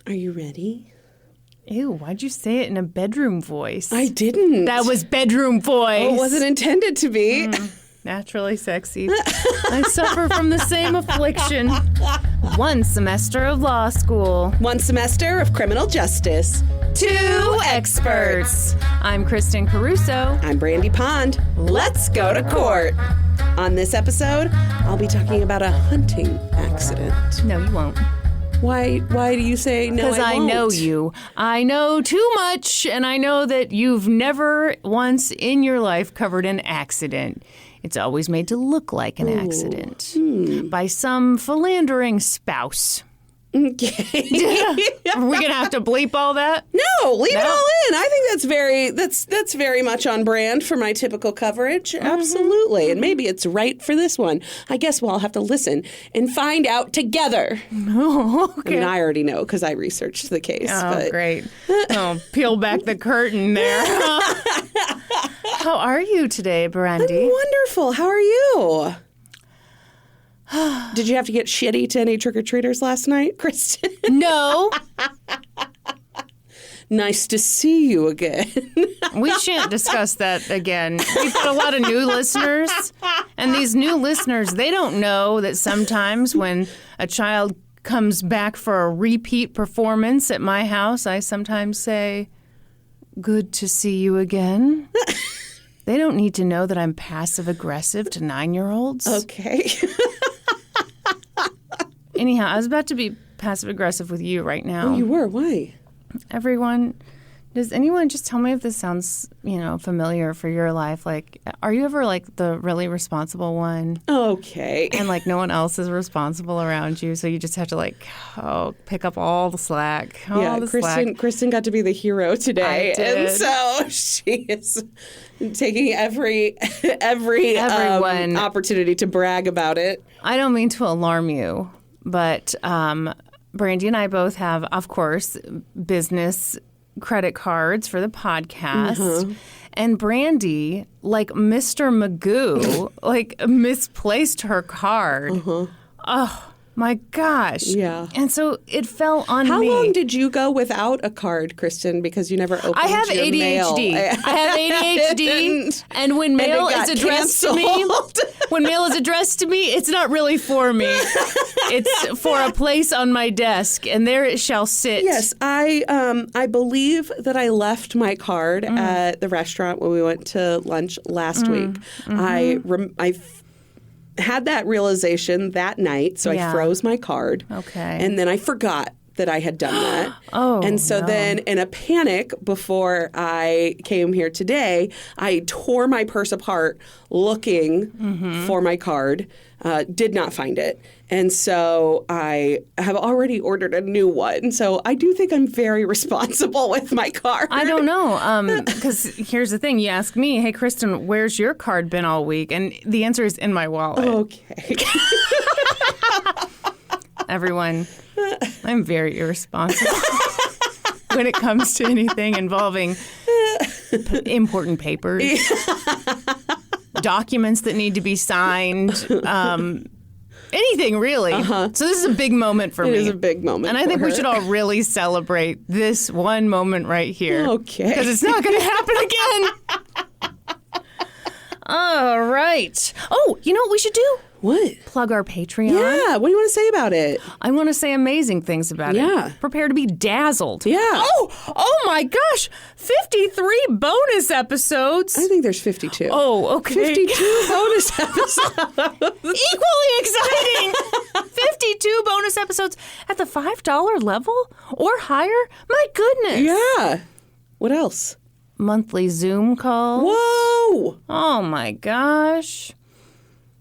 Are you ready? Ew, why'd you say it in a bedroom voice? I didn't. That was bedroom voice. Oh, it wasn't intended to be. Naturally sexy. I suffer from the same affliction. 1 semester of law school. 1 semester of criminal justice. 2 experts. I'm Kristen Caruso. I'm Brandi Pond. Let's go to court. On this episode, I'll be talking about a hunting accident. No, you won't. Why do you say no? Because I know you. I know too much, and I know that you've never once in your life covered an accident. It's always made to look like an accident by some philandering spouse. Okay. Are we gonna have to bleep all that? No, leave it all in. I think that's very much on brand for my typical coverage. Mm-hmm. Absolutely. And maybe it's right for this one. I guess we'll all have to listen and find out together. Oh, okay. I mean, I already know because I researched the case. Oh, but... great. Oh, peel back the curtain there. How are you today, Brandi? I'm wonderful. How are you? Did you have to get shitty to any trick-or-treaters last night, Kristen? No. Nice to see you again. We shan't discuss that again. We've got a lot of new listeners, and these new listeners, they don't know that sometimes when a child comes back for a repeat performance at my house, I sometimes say, "Good to see you again." They don't need to know that I'm passive-aggressive to 9-year-olds. Okay. Anyhow, I was about to be passive-aggressive with you right now. Oh, you were? Why? Everyone, does anyone just tell me if this sounds, familiar for your life? Like, are you ever, like, the really responsible one? Okay. And, like, no one else is responsible around you, so you just have to, like, pick up all the slack. Kristen got to be the hero today. I did. And so she is taking every opportunity to brag about it. I don't mean to alarm you, but Brandi and I both have, of course, business credit cards for the podcast. Mm-hmm. And Brandi, like Mr. Magoo, like misplaced her card. Mm-hmm. Oh, my gosh. Yeah. And so it fell on me. How long did you go without a card, Kristen? Because you never opened your mail. I have ADHD. And when mail is addressed to me, it's not really for me. It's for a place on my desk, and there it shall sit. Yes, I believe that I left my card at the restaurant when we went to lunch last week. Mm-hmm. I had that realization that night, so I froze my card. Okay. And then I forgot that I had done that. And so then in a panic before I came here today, I tore my purse apart looking for my card, did not find it. And so I have already ordered a new one. So I do think I'm very responsible with my card. I don't know. Because here's the thing. You ask me, hey, Kristen, where's your card been all week? And the answer is in my wallet. Okay. Everyone, I'm very irresponsible when it comes to anything involving important papers, documents that need to be signed, anything really. So this is a big moment for me. It is a big moment. And I think we should all really celebrate this one moment right here. Okay. Because it's not going to happen again. All right. Oh, you know what we should do? What? Plug our Patreon. Yeah. What do you want to say about it? I want to say amazing things about it. Prepare to be dazzled. Yeah. Oh my gosh. 53 bonus episodes. I think there's 52. Oh, okay. 52 bonus episodes. Equally exciting. 52 bonus episodes at the $5 level or higher. My goodness. Yeah. What else? Monthly Zoom calls. Whoa. Oh my gosh.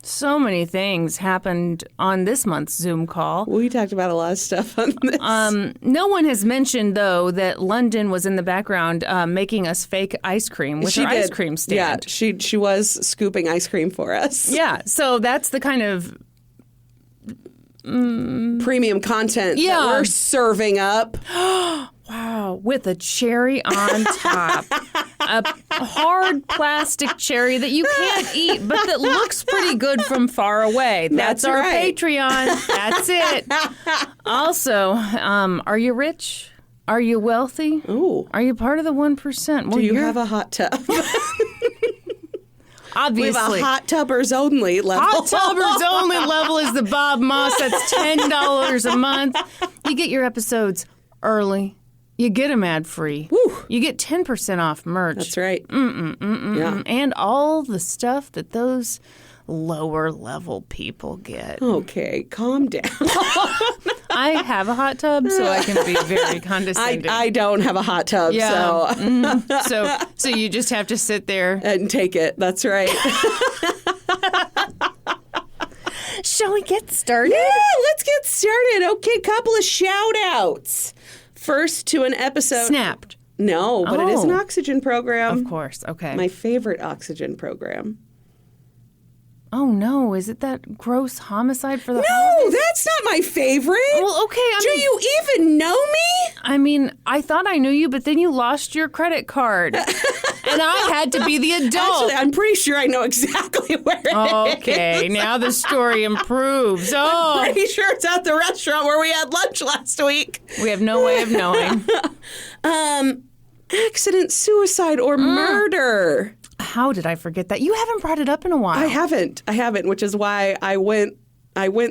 So many things happened on this month's Zoom call. We talked about a lot of stuff on this. No one has mentioned, though, that London was in the background making us fake ice cream with her ice cream stand. Yeah, she was scooping ice cream for us. Yeah, so that's the kind of premium content that we're serving up. Wow, with a cherry on top. a hard plastic cherry that you can't eat, but that looks pretty good from far away. That's our right. Patreon. That's it. Also, are you rich? Are you wealthy? Ooh. Are you part of the 1%? Well, Do you have a hot tub? Obviously. We have a hot tubbers only level. Hot tubbers only level is the Bob Moss. That's $10 a month. You get your episodes early. You get them ad-free. Woo. You get 10% off merch. That's right. Yeah. And all the stuff that those lower level people get. Okay, calm down. I have a hot tub, so I can be very condescending. I don't have a hot tub, so so you just have to sit there and take it. That's right. Shall we get started? Yeah, let's get started. Okay, couple of shout outs. First to an episode. Snapped. No, but it is an Oxygen program. Of course. Okay. My favorite Oxygen program. Oh, no. Is it that gross homicide for the No, holidays? that's not my favorite. Well, okay. Do you even know me? I mean, I thought I knew you, but then you lost your credit card. And I had to be the adult. Actually, I'm pretty sure I know exactly where it is. Okay, now the story improves. Oh, Pretty sure it's at the restaurant where we had lunch last week. we have no way of knowing. Accident, suicide, or murder. How did I forget that? You haven't brought it up in a while. I haven't, which is why I went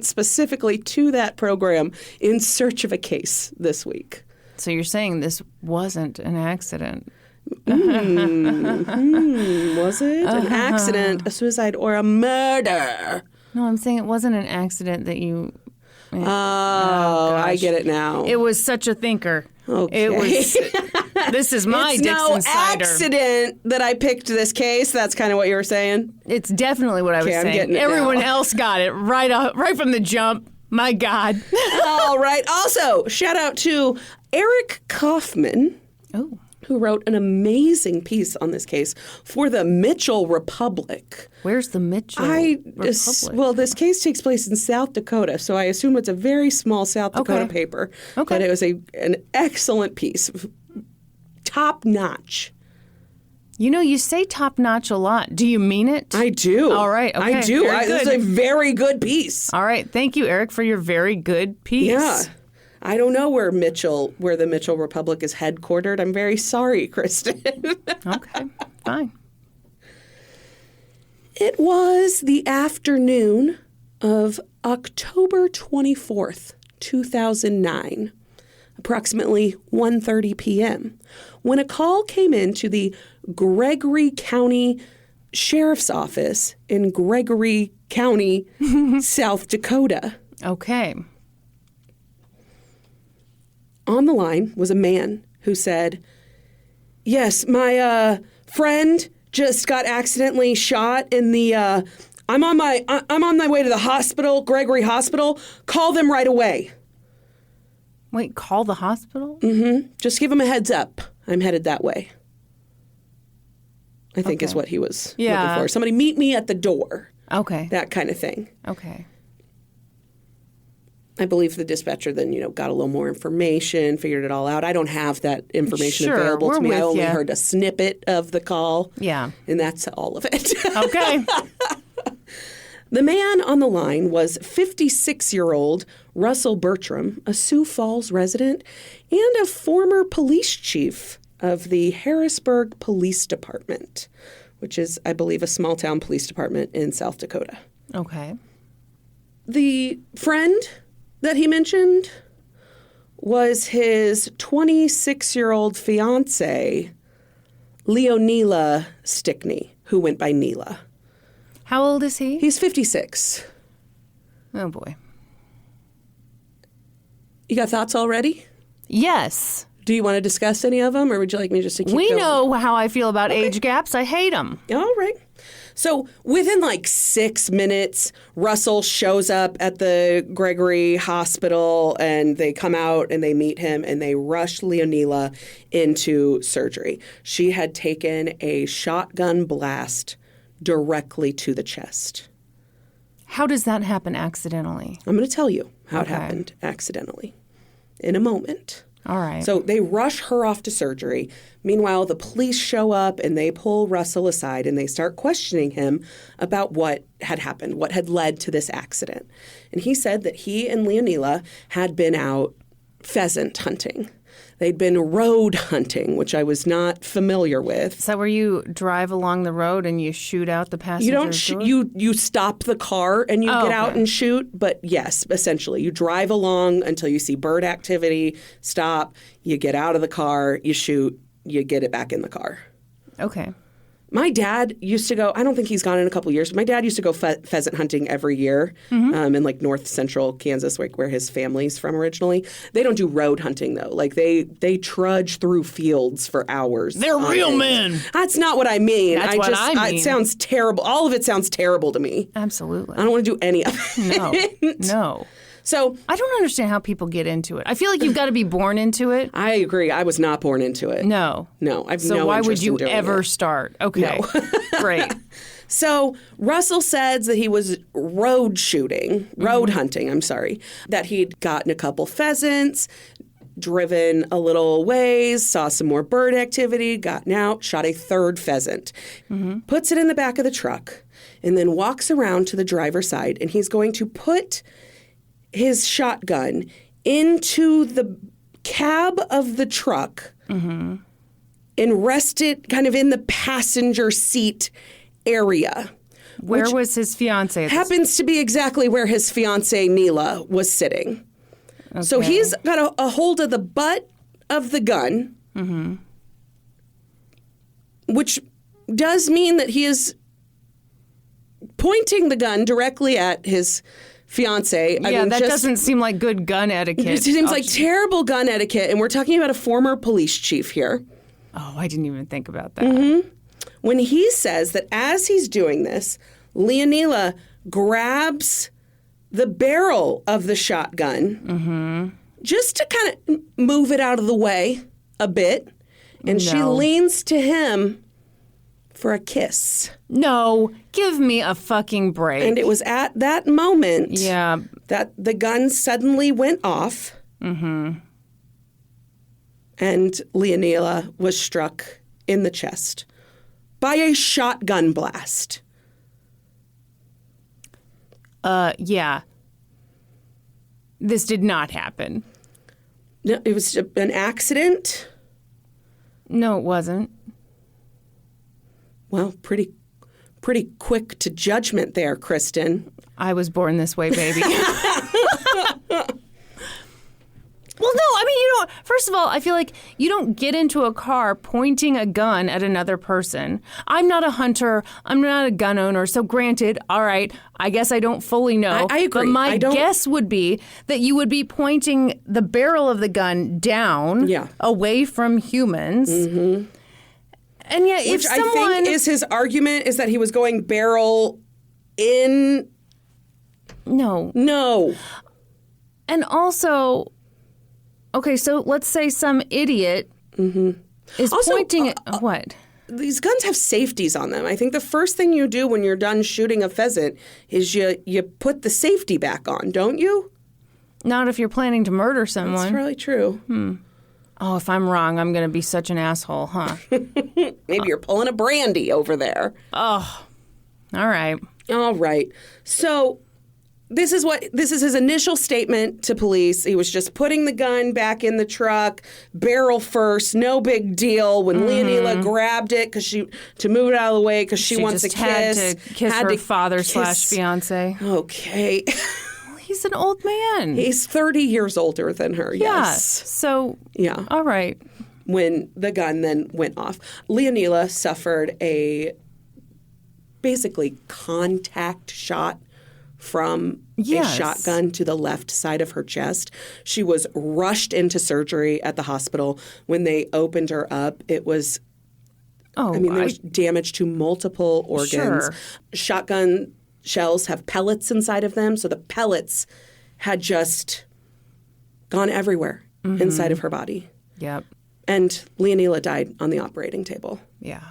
specifically to that program in search of a case this week. So you're saying this wasn't an accident? Was it an accident, a suicide, or a murder? No, I'm saying it wasn't an accident that you... Oh, I get it now. It was such a thinker. Okay. It was... This is my It's Dixon no cider. accident that I picked this case. That's kind of what you were saying. It's definitely what I was Okay, I'm saying. getting it Everyone now. else got it right from the jump. My God. All right. Also, shout out to Eric Kaufman, Oh. who wrote an amazing piece on this case for the Mitchell Republic. Where's the Mitchell Republic? Well, this case takes place in South Dakota, so I assume it's a very small South Dakota paper. Okay. But it was an excellent piece, top notch. You know, you say top notch a lot. Do you mean it? I do. All right. Okay. I do. Very This is good. a very good piece. All right. Thank you, Eric, for your very good piece. Yeah. I don't know where the Mitchell Republic is headquartered. I'm very sorry, Kristen. Okay. Fine. It was the afternoon of October 24th, 2009, approximately 1:30 p.m., when a call came in to the Gregory County Sheriff's Office in Gregory County, South Dakota. Okay. On the line was a man who said, "Yes, my friend just got accidentally shot in the I'm on my way to the hospital, Gregory Hospital. Call them right away." Wait, call the hospital? Just give him a heads up. I'm headed that way. I think is what he was looking for. Somebody meet me at the door. Okay. That kind of thing. Okay. I believe the dispatcher then, got a little more information, figured it all out. I don't have that information Sure, available to we're me. I with only ya. heard a snippet of the call. Yeah. And that's all of it. Okay. The man on the line was 56-year-old Russell Bertram, a Sioux Falls resident and a former police chief of the Harrisburg Police Department, which is, I believe, a small-town police department in South Dakota. Okay. The friend that he mentioned was his 26-year-old fiance, Leonila Stickney, who went by Neela. How old is he? He's 56. Oh, boy. You got thoughts already? Yes. Do you want to discuss any of them, or would you like me just to keep We going? know how I feel about age gaps. I hate them. All right. So within like 6 minutes, Russell shows up at the Gregory Hospital, and they come out and they meet him and they rush Leonila into surgery. She had taken a shotgun blast directly to the chest. How does that happen accidentally? I'm going to tell you how it Okay. happened accidentally in a moment. All right. So they rush her off to surgery. Meanwhile, the police show up and they pull Russell aside and they start questioning him about what had happened, what had led to this accident. And he said that he and Leonila had been out pheasant hunting. They'd been road hunting, which I was not familiar with. Is that where you drive along the road and you shoot out the passenger's door? You stop the car and you get out and shoot. But yes, essentially, you drive along until you see bird activity, stop, you get out of the car, you shoot, you get it back in the car. Okay. My dad used to go, I don't think he's gone in a couple of years, but my dad used to go pheasant hunting every year in like north central Kansas, like where his family's from originally. They don't do road hunting though. Like they trudge through fields for hours. They're real men. That's not what I mean. That's what I mean. It sounds terrible. All of it sounds terrible to me. Absolutely. I don't want to do any of it. No. So I don't understand how people get into it. I feel like you've got to be born into it. I agree. I was not born into it. No. I've so no why would interest in you doing ever it. start? Okay. No. Great. So Russell says that he was road hunting, that he'd gotten a couple pheasants, driven a little ways, saw some more bird activity, gotten out, shot a third pheasant, puts it in the back of the truck, and then walks around to the driver's side, and he's going to put his shotgun into the cab of the truck and rest it kind of in the passenger seat area. Where was his fiance? Happens to be exactly where his fiance Neela was sitting. Okay. So he's got a hold of the butt of the gun, which does mean that he is pointing the gun directly at his fiance. That doesn't seem like good gun etiquette. It seems like terrible gun etiquette, and we're talking about a former police chief here. Oh, I didn't even think about that. When he says that as he's doing this, Leonila grabs the barrel of the shotgun just to kind of move it out of the way a bit, and she leans to him for a kiss. No, give me a fucking break. And it was at that moment that the gun suddenly went off. And Leonila was struck in the chest by a shotgun blast. This did not happen. No, it was an accident. No, it wasn't. Well, pretty quick to judgment there, Kristen. I was born this way, baby. Well, no, I mean, you don't. First of all, I feel like you don't get into a car pointing a gun at another person. I'm not a hunter. I'm not a gun owner. So granted, all right, I guess I don't fully know. I agree. But my guess would be that you would be pointing the barrel of the gun down, away from humans. And yet, if someone... I think is his argument is that he was going barrel in... No. And also... Okay, so let's say some idiot is pointing at... What? These guns have safeties on them. I think the first thing you do when you're done shooting a pheasant is you put the safety back on, don't you? Not if you're planning to murder someone. That's really true. Oh, if I'm wrong, I'm going to be such an asshole, huh? Maybe you're pulling a Brandi over there. Oh, all right. All right. So... This is his initial statement to police. He was just putting the gun back in the truck, barrel first, no big deal. When Leonila grabbed it to move it out of the way because she wants a kiss. Had to kiss her father/fiance. Okay. He's an old man. He's 30 years older than her. Yes. So all right. When the gun then went off, Leonila suffered a basically contact shot from a shotgun to the left side of her chest. She was rushed into surgery at the hospital. When they opened her up, it was, there was damage to multiple organs. Sure. Shotgun shells have pellets inside of them, so the pellets had just gone everywhere inside of her body. Yep. And Leonila died on the operating table. Yeah.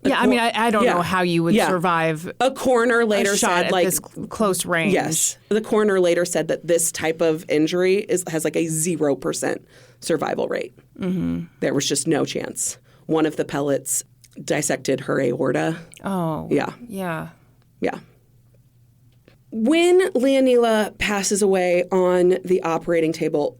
Yeah, I mean, I don't know how you would survive a coroner later shot said, at like, this close range. Yes. The coroner later said that this type of injury has like a 0% survival rate. Mm-hmm. There was just no chance. One of the pellets dissected her aorta. Oh. Yeah. Yeah. Yeah. When Leonila passes away on the operating table,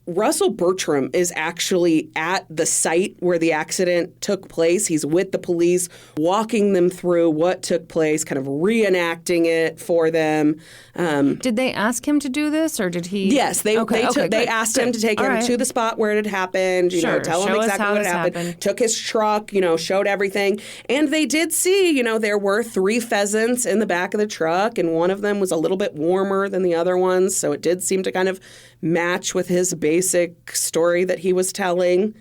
Russell Bertram is actually at the site where the accident took place. He's with the police, walking them through what took place, kind of reenacting it for them. Did they ask him to do this, or did he? Yes, they asked him to take him to the spot where it had happened. Tell him exactly what happened. Took his truck, showed everything, and they did see, there were 3 pheasants in the back of the truck, and one of them was a little bit warmer than the other ones, so it did seem to kind of match with his basic story that he was telling.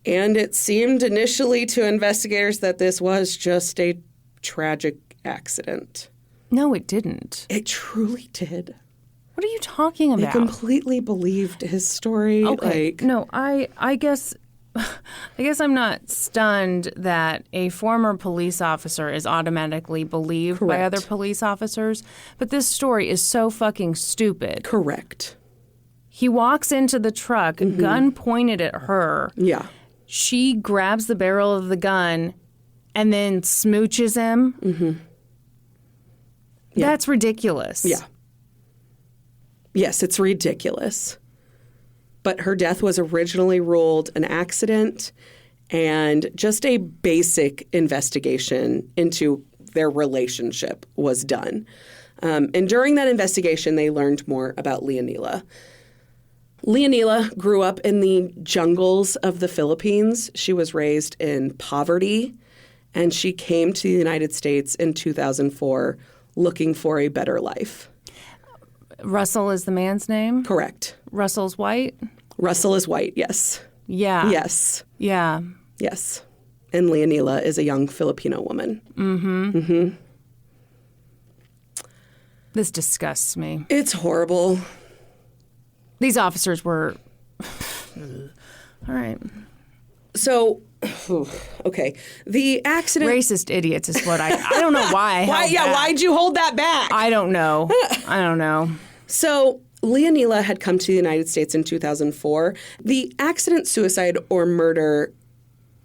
And it seemed initially to investigators that this was just a tragic accident. No, it didn't. It truly did. What are you talking about? They completely believed his story. Okay. No, I guess I'm not stunned that a former police officer is automatically believed by other police officers, but this story is so fucking stupid. Correct. He walks into the truck, gun pointed at her. Yeah. She grabs the barrel of the gun and then smooches him. Mm-hmm. Yeah. That's ridiculous. Yeah. Yes, it's ridiculous. But her death was originally ruled an accident, and just a basic investigation into their relationship was done. And during that investigation, they learned more about Leonila. Leonila grew up in the jungles of the Philippines. She was raised in poverty, and she came to the United States in 2004 looking for a better life. Russell is the man's name? Correct. Russell's white? Russell is white, yes. Yeah. Yes. Yeah. Yes. And Leonila is a young Filipino woman. Mm-hmm. Mm-hmm. This disgusts me. It's horrible. These officers were... All right. So, okay. The accident... Racist idiots is what I don't know why. Why'd you hold that back? I don't know. So, Leonila had come to the United States in 2004. The accident, suicide, or murder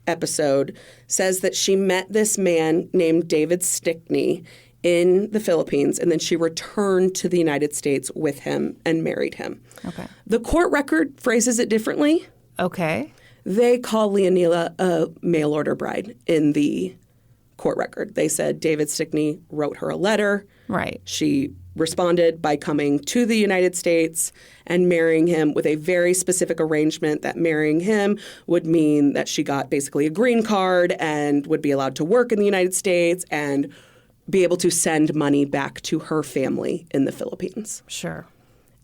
episode says that she met this man named David Stickney in the Philippines, and then she returned to the United States with him and married him. Okay. The court record phrases it differently. Okay. They call Leonila a mail-order bride in the court record. They said David Stickney wrote her a letter. Right. She responded by coming to the United States and marrying him with a very specific arrangement that marrying him would mean that she got basically a green card and would be allowed to work in the United States and be able to send money back to her family in the Philippines. Sure.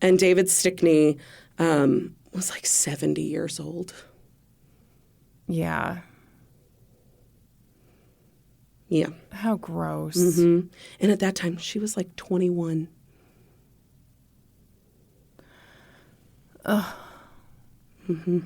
And David Stickney was like 70 years old. Yeah. Yeah. How gross. Mm-hmm. And at that time, she was like 21. Ugh. Mm-hmm.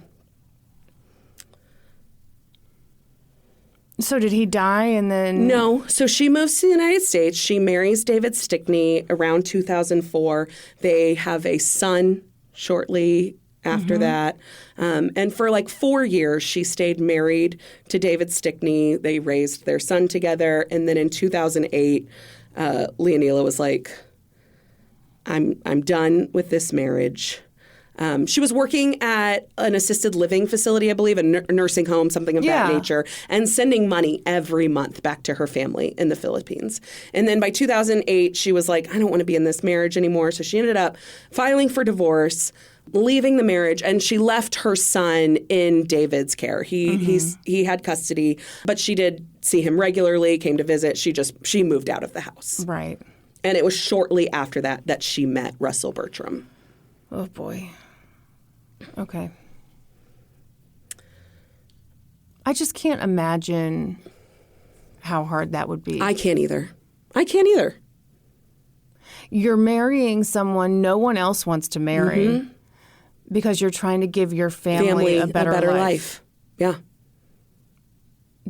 So did he die and then... No. So she moves to the United States. She marries David Stickney around 2004. They have a son shortly after that. And for like 4 years, she stayed married to David Stickney. They raised their son together. And then in 2008, Leonila was like, I'm done with this marriage. She was working at an assisted living facility, I believe, a nursing home, something of that nature, and sending money every month back to her family in the Philippines. And then by 2008, she was like, I don't want to be in this marriage anymore. So she ended up filing for divorce, leaving the marriage, and she left her son in David's care. He had custody, but she did see him regularly, came to visit. She moved out of the house. Right. And it was shortly after that she met Russell Bertram. Oh, boy. Okay. I just can't imagine how hard that would be. I can't either. You're marrying someone no one else wants to marry because you're trying to give your family a better life. Yeah.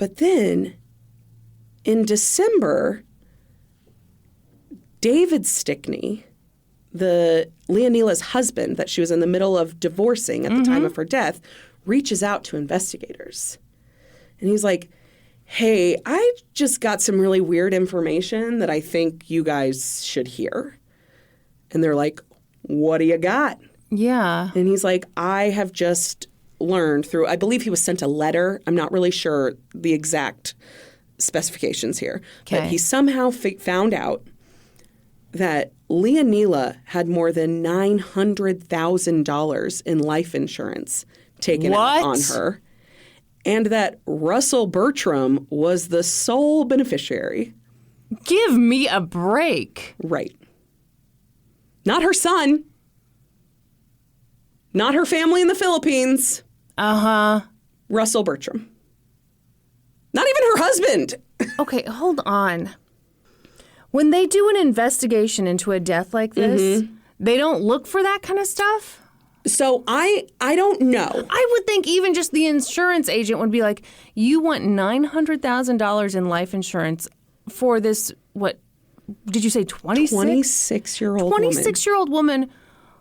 But then in December, David Stickney, Leonila's husband that she was in the middle of divorcing at the time of her death, reaches out to investigators. And he's like, hey, I just got some really weird information that I think you guys should hear. And they're like, what do you got? Yeah. And he's like, I have just learned through, I believe he was sent a letter. I'm not really sure the exact specifications here. Okay. But he somehow found out that Leonila had more than $900,000 in life insurance taken out on her, and that Russell Bertram was the sole beneficiary. Give me a break. Right. Not her son. Not her family in the Philippines. Uh-huh. Russell Bertram. Not even her husband. Okay, hold on. When they do an investigation into a death like this, they don't look for that kind of stuff? So I don't know. I would think even just the insurance agent would be like, you want $900,000 in life insurance for this, what, did you say 26? 26-year-old 26-year-old woman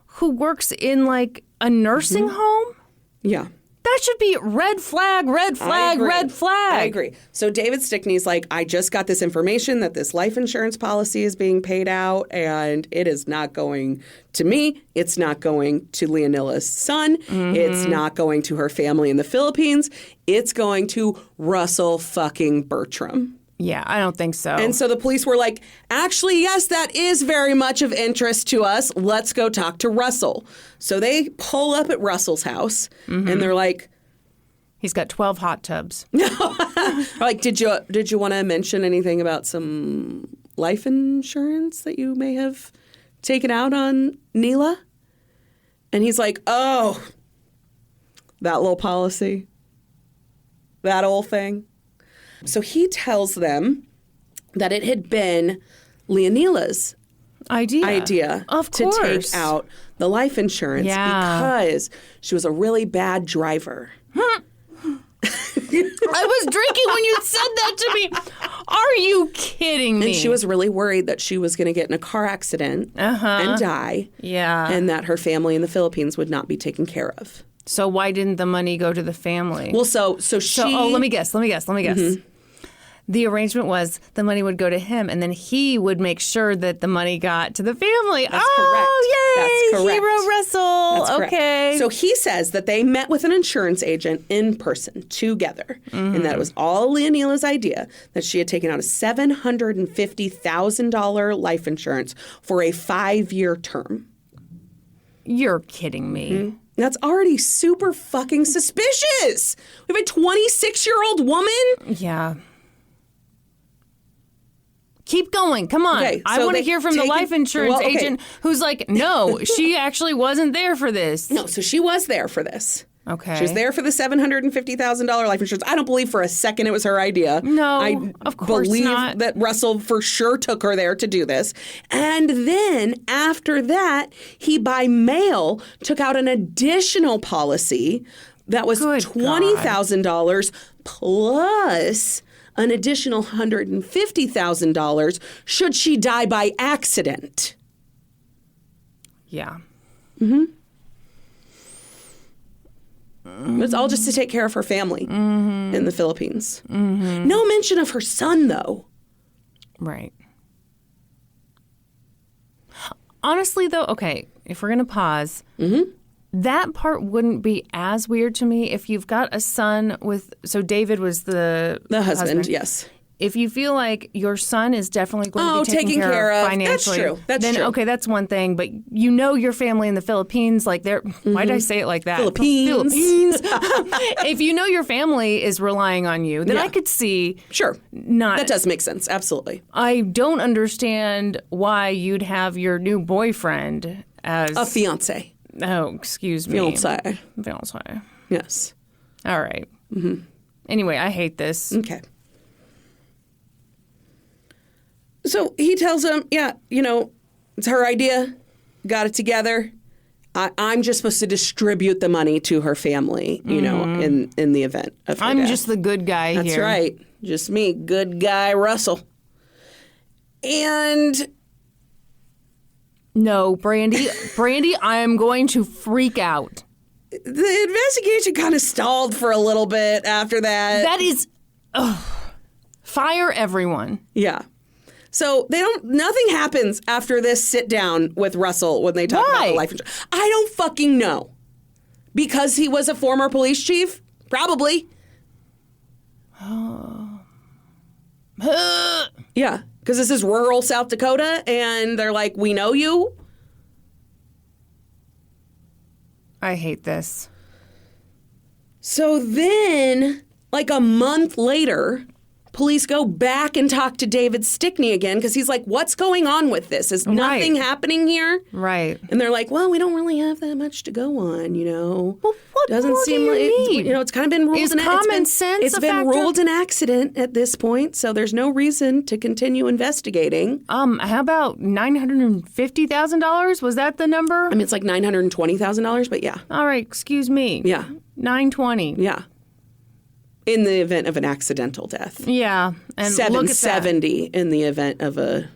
who works in like a nursing home? Yeah. That should be red flag, red flag, red flag. I agree. So David Stickney's like, I just got this information that this life insurance policy is being paid out, and it is not going to me. It's not going to Leonila's son. It's not going to her family in the Philippines. It's going to Russell fucking Bertram. Yeah, I don't think so. And so the police were like, actually, yes, that is very much of interest to us. Let's go talk to Russell. So they pull up at Russell's house, and they're like, he's got 12 hot tubs. like, did you want to mention anything about some life insurance that you may have taken out on Neela? And he's like, oh, that little policy, that old thing. So he tells them that it had been Leonila's idea of to course. take out the life insurance because she was a really bad driver. I was drinking when you said that to me. Are you kidding me? And she was really worried that she was going to get in a car accident and die. Yeah. And that her family in the Philippines would not be taken care of. So why didn't the money go to the family? Well, so she... let me guess. The arrangement was the money would go to him, and then he would make sure that the money got to the family. That's correct. Yay! That's correct. Hero Russell. That's correct. Okay. So he says that they met with an insurance agent in person together, and that it was all Leonila's idea, that she had taken out a $750,000 life insurance for a 5-year term. You're kidding me. That's already super fucking suspicious. We have a 26-year-old woman? Yeah. Keep going. Come on. Okay, I so want to they hear from the take life it- insurance well, okay. agent who's like, no, she actually wasn't there for this. No, so she was there for this. Okay. She was there for the $750,000 life insurance. I don't believe for a second it was her idea. No, I of course believe not. that Russell for sure took her there to do this. And then after that, he by mail took out an additional policy that was Good $20,000 plus an additional $150,000 should she die by accident. Yeah. It's all just to take care of her family in the Philippines. No mention of her son, though. Right. Honestly, though, okay, if we're going to pause, that part wouldn't be as weird to me if you've got a son with, so David was the husband, yes. If you feel like your son is definitely going to be taken care of financially, That's then true. okay, that's one thing. But you know your family in the Philippines, like they're, why did I say it like that? Philippines. If you know your family is relying on you, then Yeah. I could see. Sure. Not. That does make sense. Absolutely. I don't understand why you'd have your new boyfriend as A fiance. Oh, excuse me. Fiance. Fiance. Yes. All right. Anyway, I hate this. Okay. So he tells him, yeah, it's her idea. Got it together. I'm just supposed to distribute the money to her family, you know, in the event of her I'm death. just the good guy here. That's right. Just me, good guy Russell. And no, Brandi, I am going to freak out. the investigation kind of stalled for a little bit after that. That is, fire everyone. Yeah. So nothing happens after this sit down with Russell when they talk about the life insurance. I don't fucking know. Because he was a former police chief? Probably. Yeah. Because this is rural South Dakota and they're like, we know you. I hate this. So then, like a month later, police go back and talk to David Stickney again because he's like, what's going on with this? Is nothing happening here? Right. And they're like, well, we don't really have that much to go on, you know. Well, what doesn't more seem do like you need? you know, it's kind of been ruled Is common sense it's a been factor? ruled an accident at this point, so there's no reason to continue investigating. How about $950,000? Was that the number? I mean, it's like $920,000, but yeah. All right, excuse me. Yeah. $920. Yeah. In the event of an accidental death. Yeah, and look at that. $770 in the event of a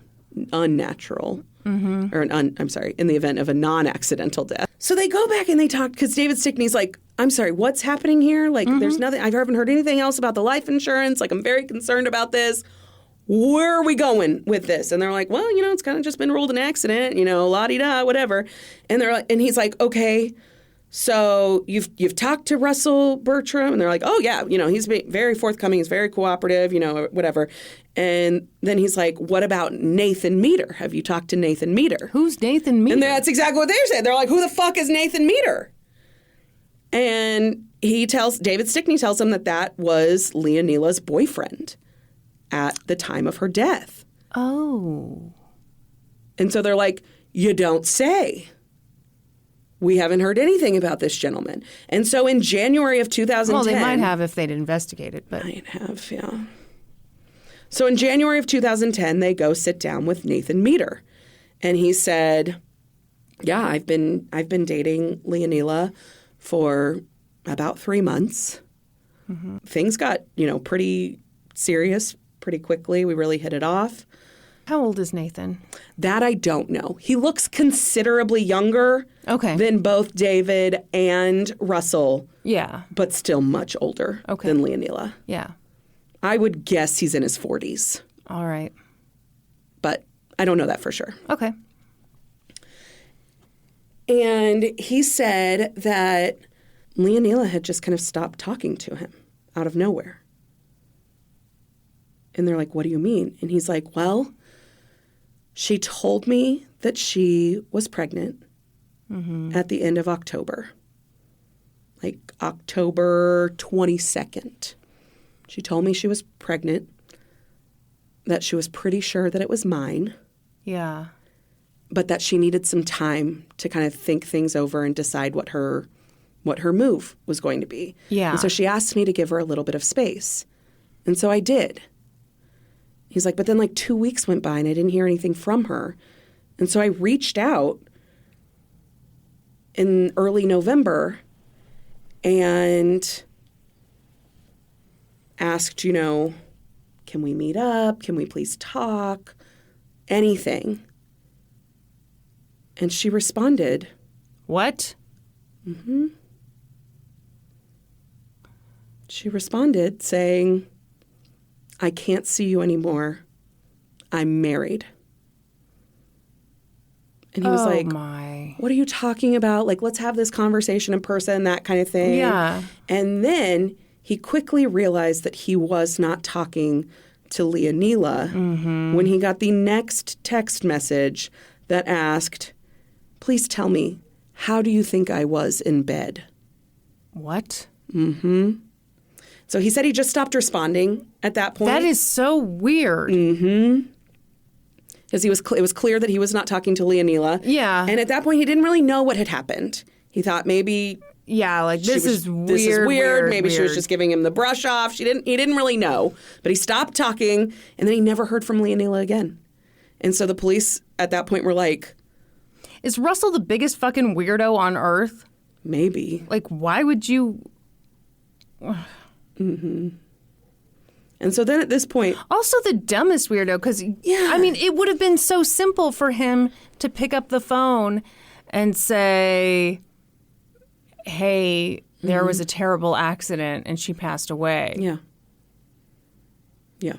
unnatural, or in the event of a non-accidental death. So they go back and they talk, because David Stickney's like, I'm sorry, what's happening here? Like, there's nothing, I haven't heard anything else about the life insurance. Like, I'm very concerned about this. Where are we going with this? And they're like, well, you know, it's kind of just been ruled an accident, you know, la-di-da, whatever. And they're like, and he's like, okay, so you've talked to Russell Bertram? And they're like, oh, yeah, you know, he's very forthcoming. He's very cooperative, you know, whatever. And then he's like, what about Nathan Meter? Have you talked to Nathan Meter? Who's Nathan Meter? And that's exactly what they're saying. They're like, who the fuck is Nathan Meter? And David Stickney tells him that was Leonila's boyfriend at the time of her death. Oh. And so they're like, you don't say. We haven't heard anything about this gentleman. And so in January of 2010... Well, they might have if they'd investigated, but... Might have, yeah. So in January of 2010, they go sit down with Nathan Meter. And he said, yeah, I've been dating Leonila for about 3 months. Mm-hmm. Things got, you know, pretty serious pretty quickly. We really hit it off. How old is Nathan? That I don't know. He looks considerably younger than both David and Russell. Yeah. But still much older than Leonila. Yeah. I would guess he's in his 40s. All right. But I don't know that for sure. Okay. And he said that Leonila had just kind of stopped talking to him out of nowhere. And they're like, what do you mean? And he's like, well, she told me that she was pregnant at the end of October, like October 22nd. She told me she was pregnant, that she was pretty sure that it was mine. Yeah. But that she needed some time to kind of think things over and decide what her move was going to be. Yeah. And so she asked me to give her a little bit of space. And so I did. He's like, but then like 2 weeks went by and I didn't hear anything from her. And so I reached out in early November and asked, you know, can we meet up? Can we please talk? Anything. And she responded. What? Mm-hmm. She responded saying, I can't see you anymore. I'm married. And he was like, my. What are you talking about? Like, let's have this conversation in person, that kind of thing. Yeah. And then he quickly realized that he was not talking to Leonila when he got the next text message that asked, please tell me, how do you think I was in bed? What? Mm-hmm. So he said he just stopped responding at that point. That is so weird. Mm-hmm. Because it was clear that he was not talking to Leonila. Yeah. And at that point, he didn't really know what had happened. He thought maybe... Yeah, like, this is weird. This is weird. Maybe weird. she was just giving him the brush off. He didn't really know. But he stopped talking, and then he never heard from Leonila again. And so the police at that point were like... Is Russell the biggest fucking weirdo on earth? Maybe. Like, why would you... Mm-hmm. And so then at this point... Also the dumbest weirdo, because, I mean, it would have been so simple for him to pick up the phone and say, hey, there was a terrible accident and she passed away. Yeah. Yeah.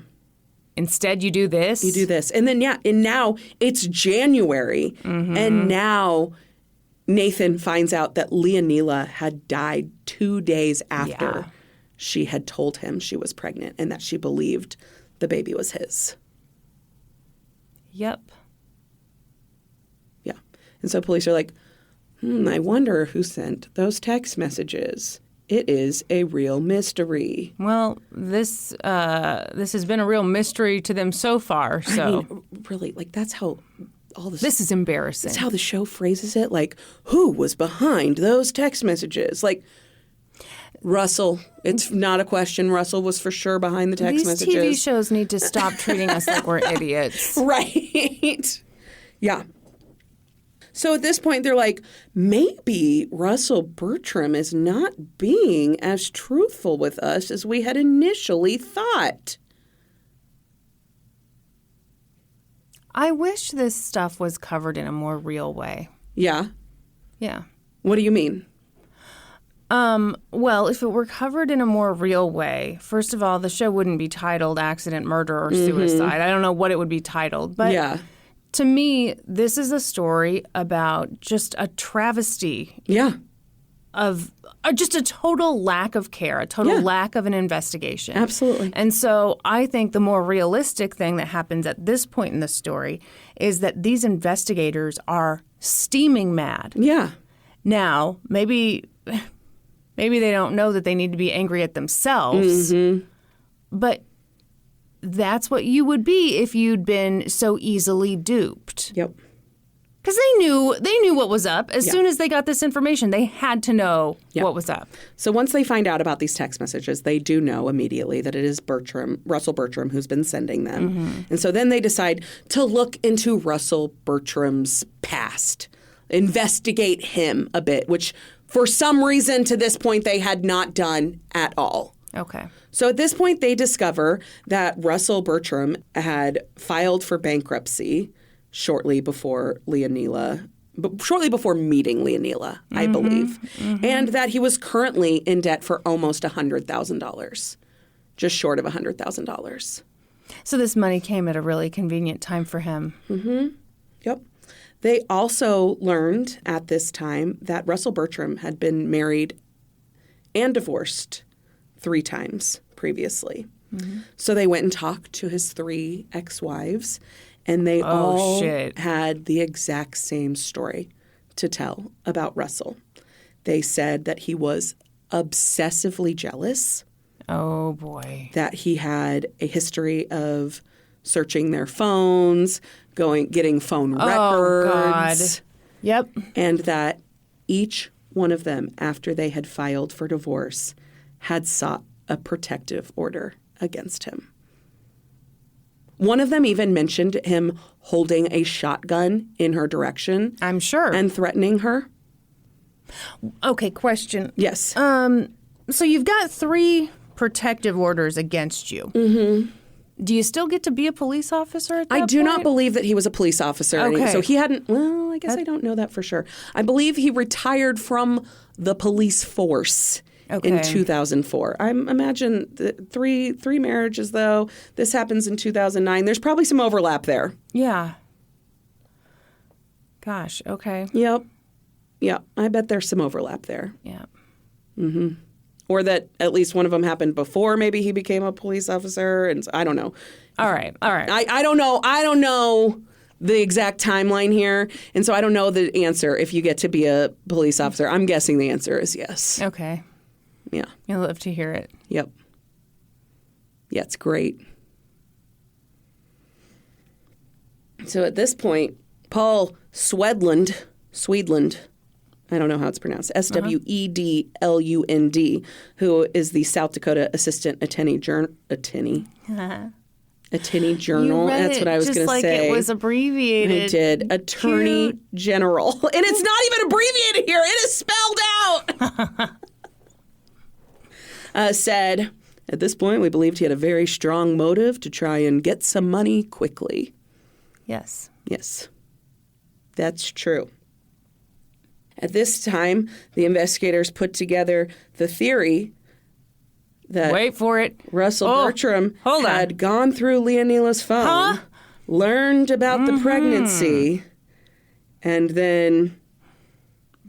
Instead, you do this? You do this. And then, and now it's January. And now Nathan finds out that Leonila had died 2 days after she had told him she was pregnant and that she believed the baby was his. Yep. Yeah. And so police are like, I wonder who sent those text messages. It is a real mystery. Well, this has been a real mystery to them so far. So I mean, really, like that's how all this. This is embarrassing. That's how the show phrases it. Like, who was behind those text messages? Like, Russell. It's not a question. Russell was for sure behind the text messages. These TV shows need to stop treating us like we're idiots. Right. Yeah. So at this point, they're like, maybe Russell Bertram is not being as truthful with us as we had initially thought. I wish this stuff was covered in a more real way. Yeah? Yeah. What do you mean? Well, if it were covered in a more real way, first of all, the show wouldn't be titled Accident, Murder, or Suicide. I don't know what it would be titled, but to me, this is a story about just a travesty of just a total lack of care, a total lack of an investigation. Absolutely. And so I think the more realistic thing that happens at this point in the story is that these investigators are steaming mad. Yeah. Now, maybe they don't know that they need to be angry at themselves, but that's what you would be if you'd been so easily duped. Yep. Because they knew what was up. As soon as they got this information, they had to know what was up. So once they find out about these text messages, they do know immediately that it is Russell Bertram, who's been sending them. And so then they decide to look into Russell Bertram's past, investigate him a bit, which for some reason to this point they had not done at all. Okay. So at this point they discover that Russell Bertram had filed for bankruptcy shortly before meeting Leonila, I believe, and that he was currently in debt for almost $100,000, just short of $100,000. So this money came at a really convenient time for him. Yep. They also learned at this time that Russell Bertram had been married and divorced 3 times previously. So they went and talked to his 3 ex-wives, and they all had the exact same story to tell about Russell. They said that he was obsessively jealous. Oh, boy. That he had a history of searching their phones, getting phone records. Oh, God. Yep. And that each one of them, after they had filed for divorce, had sought a protective order against him. One of them even mentioned him holding a shotgun in her direction. I'm sure. And threatening her. Okay, question. Yes. So you've got 3 protective orders against you. Do you still get to be a police officer at that point? I do not believe that he was a police officer. Okay. So he hadn't, well, I guess I don't know that for sure. I believe he retired from the police force in 2004. I imagine three marriages, though. This happens in 2009. There's probably some overlap there. Yeah. Gosh, okay. Yep. Yeah, I bet there's some overlap there. Yeah. Or that at least one of them happened before maybe he became a police officer. And I don't know. All right. I don't know. I don't know the exact timeline here. And so I don't know the answer if you get to be a police officer. I'm guessing the answer is yes. Okay. Yeah. You'll love to hear it. Yep. Yeah, it's great. So at this point, Paul Swedlund, I don't know how it's pronounced, Swedlund, who is the South Dakota Assistant Attorney Attorney General. That's what I was going to say. Just like it was abbreviated. I did. Attorney General. And it's not even abbreviated here. It is spelled out. Said, at this point, we believed he had a very strong motive to try and get some money quickly. Yes. Yes. That's true. At this time, the investigators put together the theory that wait for it. Russell Bertram had gone through Leonila's phone, learned about the pregnancy, and then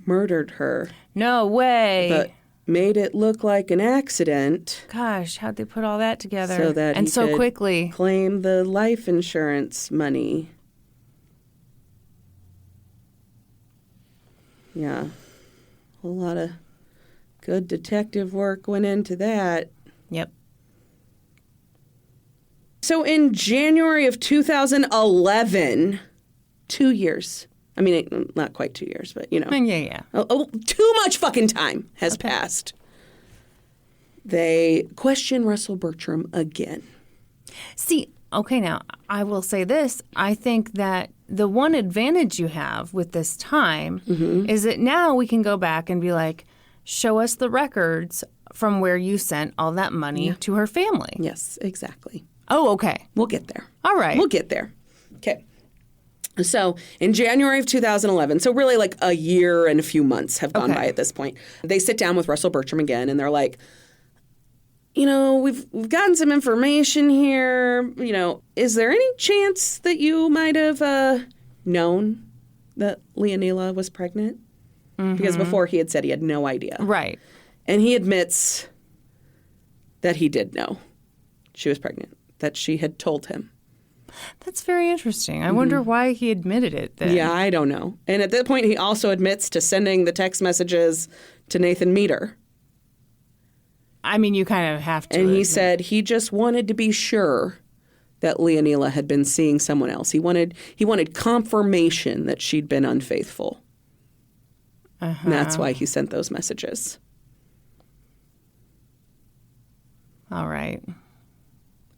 murdered her. No way. But made it look like an accident. Gosh, how'd they put all that together? So that and he so could quickly claim the life insurance money. Yeah. A whole lot of good detective work went into that. Yep. So in January of 2011, 2 years. I mean, not quite 2 years, but, you know. Yeah. Too much fucking time has passed. They question Russell Bertram again. See, okay, now, I will say this. I think that the one advantage you have with this time is that now we can go back and be like, show us the records from where you sent all that money to her family. Yes, exactly. Oh, okay. We'll get there. All right. We'll get there. Okay. So in January of 2011, so really like a year and a few months have gone by at this point, they sit down with Russell Bertram again and they're like, you know, we've gotten some information here. You know, is there any chance that you might have known that Leonila was pregnant? Because before he had said he had no idea. Right. And he admits that he did know she was pregnant, that she had told him. That's very interesting. I wonder why he admitted it then. Yeah, I don't know. And at that point, he also admits to sending the text messages to Nathan Meter. I mean, you kind of have to. And he said he just wanted to be sure that Leonila had been seeing someone else. He wanted confirmation that she'd been unfaithful. And that's why he sent those messages. All right.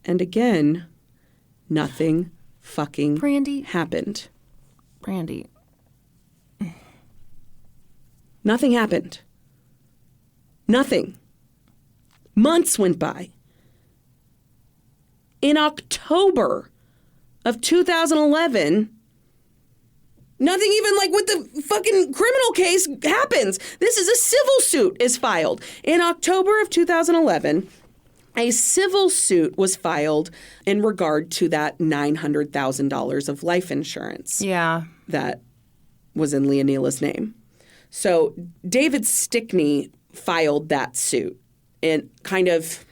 And again, nothing fucking Brandi. happened. Brandi. Nothing happened. Nothing. Months went by. In October of 2011, nothing even like with the fucking criminal case happens. This is a civil suit is filed. In October of 2011, a civil suit was filed in regard to that $900,000 of life insurance. Yeah. That was in Leonila's name. So David Stickney filed that suit. And kind of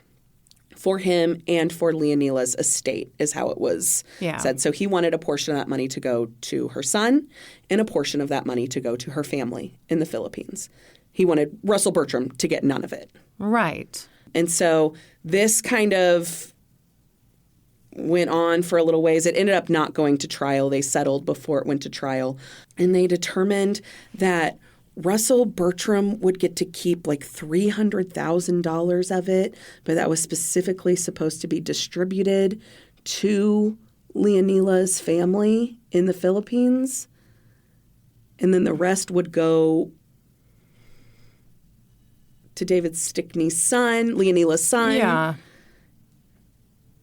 for him and for Leonila's estate is how it was said. So he wanted a portion of that money to go to her son and a portion of that money to go to her family in the Philippines. He wanted Russell Bertram to get none of it. Right. And so this kind of went on for a little ways. It ended up not going to trial. They settled before it went to trial. And they determined that Russell Bertram would get to keep like $300,000 of it, but that was specifically supposed to be distributed to Leonila's family in the Philippines. And then the rest would go to David Stickney's son, Leonila's son. Yeah.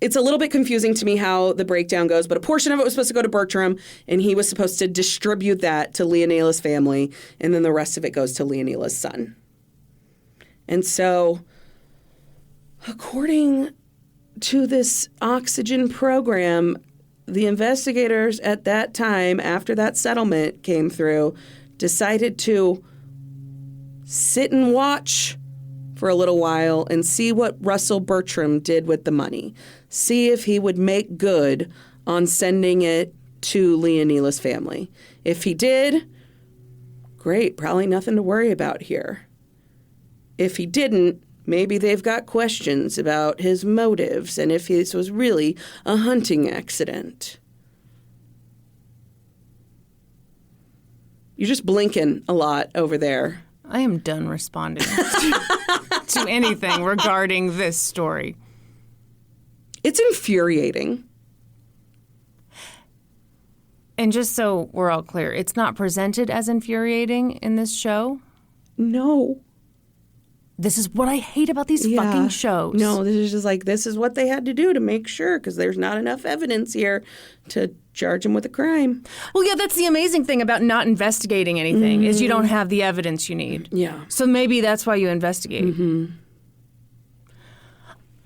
It's a little bit confusing to me how the breakdown goes, but a portion of it was supposed to go to Bertram, and he was supposed to distribute that to Leonila's family, and then the rest of it goes to Leonila's son. And so, according to this Oxygen program, the investigators at that time, after that settlement came through, decided to sit and watch for a little while and see what Russell Bertram did with the money. See if he would make good on sending it to Leonila's family. If he did, great, probably nothing to worry about here. If he didn't, maybe they've got questions about his motives and if this was really a hunting accident. You're just blinking a lot over there. I am done responding to anything regarding this story. It's infuriating. And just so we're all clear, it's not presented as infuriating in this show? No. This is what I hate about these fucking shows. No, this is just like, this is what they had to do to make sure, because there's not enough evidence here to charge him with a crime. Well, yeah, that's the amazing thing about not investigating anything, is you don't have the evidence you need. Yeah. So maybe that's why you investigate. Mm-hmm.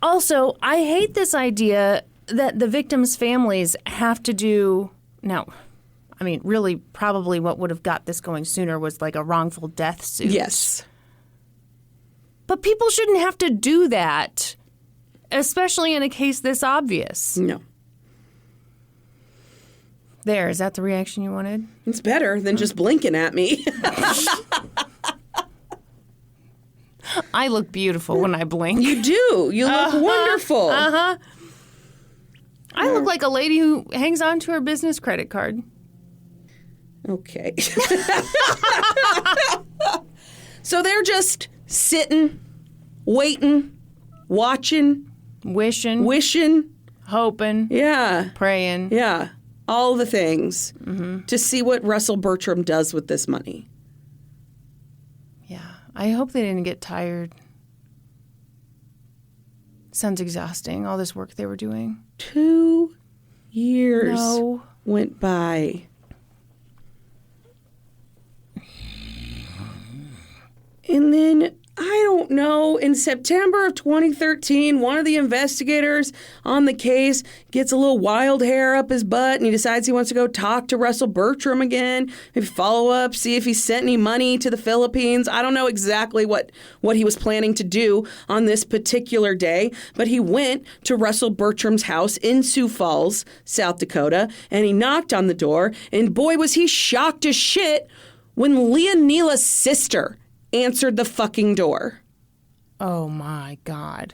Also, I hate this idea that the victims' families have to do... Now, I mean, really, probably what would have got this going sooner was like a wrongful death suit. Yes. But people shouldn't have to do that, especially in a case this obvious. No. There, is that the reaction you wanted? It's better than just blinking at me. I look beautiful when I blink. You do. You look wonderful. Uh-huh. I look like a lady who hangs on to her business credit card. Okay. So they're just sitting, waiting, watching, wishing, hoping, praying. Yeah. All the things to see what Russell Bertram does with this money. Yeah. I hope they didn't get tired. Sounds exhausting, all this work they were doing. 2 years went by. And then, I don't know, in September of 2013, one of the investigators on the case gets a little wild hair up his butt and he decides he wants to go talk to Russell Bertram again, maybe follow up, see if he sent any money to the Philippines. I don't know exactly what he was planning to do on this particular day, but he went to Russell Bertram's house in Sioux Falls, South Dakota, and he knocked on the door, and boy, was he shocked as shit when Leonila's sister answered the fucking door. Oh, my God.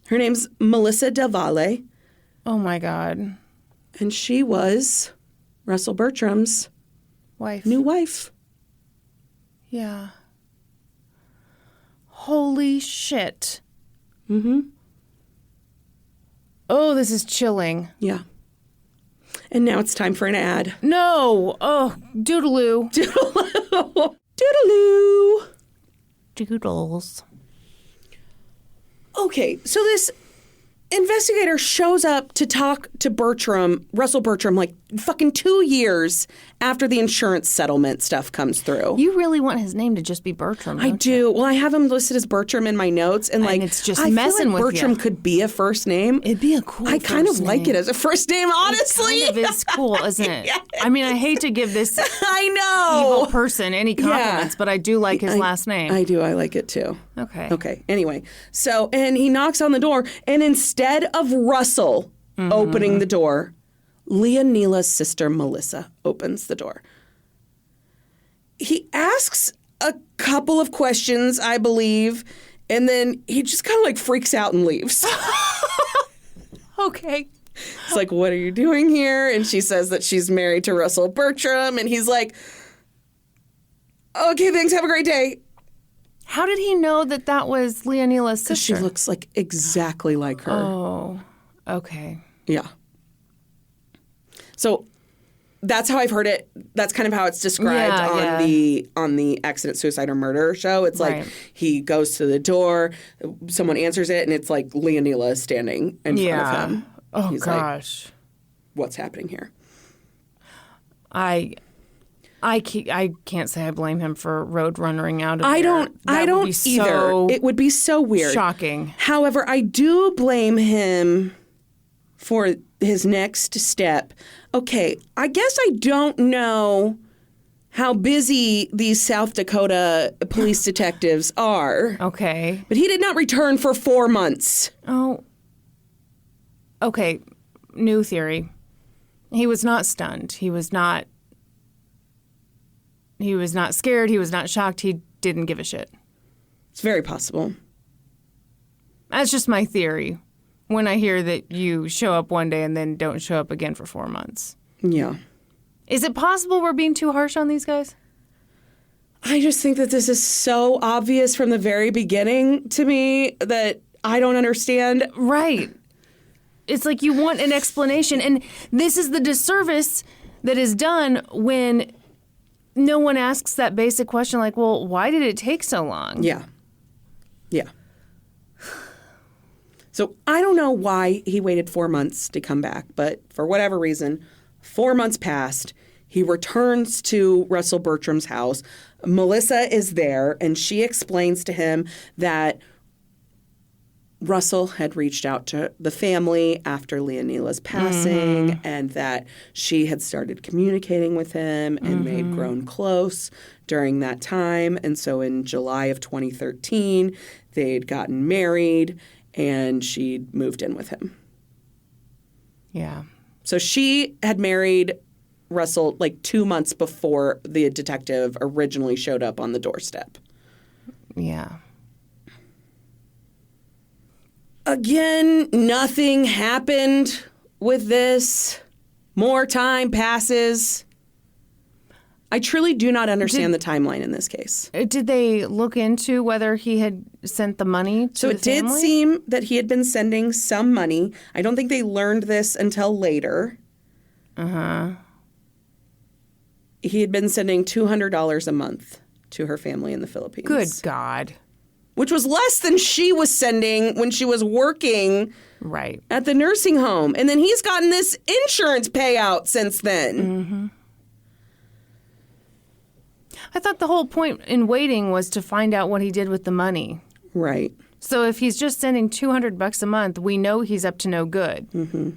Her name's Melissa Del Valle. Oh, my God. And she was Russell Bertram's new wife. Yeah. Holy shit. Mm-hmm. Oh, this is chilling. Yeah. And now it's time for an ad. No. Oh, doodaloo. Doodaloo. Doodaloo. Doodles. Okay, so this investigator shows up to talk to Russell Bertram, like fucking 2 years after the insurance settlement stuff comes through. You really want his name to just be Bertram, don't I do. you? Well, I have him listed as Bertram in my notes, and it's just I messing feel like with Bertram you. could be a first name. It'd be a cool I kind of first like name. it as a first name, honestly. It kind of is cool, isn't it? Yes. I mean, I hate to give this I know evil person any compliments, but I do like his last name. I do. I like it too. Okay. Anyway, so, and he knocks on the door, and instead of Russell opening the door, Leonila's sister, Melissa, opens the door. He asks a couple of questions, I believe, and then he just kind of like freaks out and leaves. Okay. It's like, what are you doing here? And she says that she's married to Russell Bertram, and he's like, okay, thanks, have a great day. How did he know that was Leonila's sister? Because she looks like exactly like her. Oh, okay. Yeah. So that's how I've heard it. That's kind of how it's described on the accident, suicide, or murder show. It's like he goes to the door, someone answers it, and it's like Leonila is standing in front of him. Oh, He's gosh. Like, what's happening here? I can't say I blame him for road runnering out of I there. I don't either. It would be so weird. Shocking. However, I do blame him for his next step. Okay, I guess I don't know how busy these South Dakota police detectives are. Okay. But he did not return for 4 months. Oh. Okay. New theory. He was not stunned. He was not scared. He was not shocked. He didn't give a shit. It's very possible. That's just my theory. When I hear that you show up one day and then don't show up again for 4 months. Yeah. Is it possible we're being too harsh on these guys? I just think that this is so obvious from the very beginning to me that I don't understand. Right. it's like you want an explanation. And this is the disservice that is done when no one asks that basic question like, well, why did it take so long? Yeah. Yeah. So I don't know why he waited 4 months to come back, but for whatever reason, 4 months passed. He returns to Russell Bertram's house. Melissa is there, and she explains to him that Russell had reached out to the family after Leonila's passing and that she had started communicating with him and they'd grown close during that time. And so in July of 2013, they'd gotten married and she'd moved in with him. Yeah. So she had married Russell like 2 months before the detective originally showed up on the doorstep. Yeah. Again, nothing happened with this. More time passes. I truly do not understand the timeline in this case. Did they look into whether he had sent the money to the family? So it did seem that he had been sending some money. I don't think they learned this until later. Uh-huh. He had been sending $200 a month to her family in the Philippines. Good God. Which was less than she was sending when she was working right at the nursing home. And then he's gotten this insurance payout since then. Mm-hmm. I thought the whole point in waiting was to find out what he did with the money. Right. So if he's just sending $200 a month, we know he's up to no good. Mm-hmm.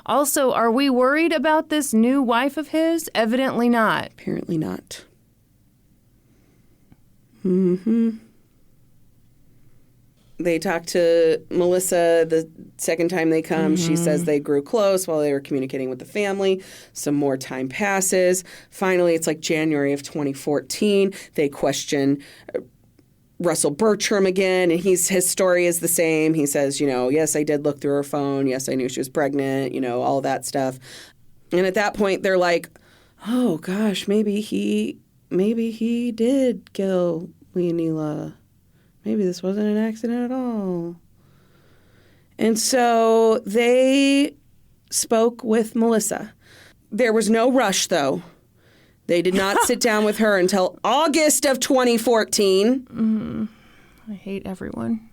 Also, are we worried about this new wife of his? Evidently not. Apparently not. Mm-hmm. They talk to Melissa the second time they come. She says they grew close while they were communicating with the family. Some more time passes. Finally, it's like January of 2014. They question Russell Bertram again, and his story is the same. He says, yes, I did look through her phone. Yes, I knew she was pregnant, all that stuff. And at that point, they're like, oh, gosh, maybe he did kill Leonila. Maybe this wasn't an accident at all. And so they spoke with Melissa. There was no rush, though. They did not sit down with her until August of 2014. Mm-hmm. I hate everyone.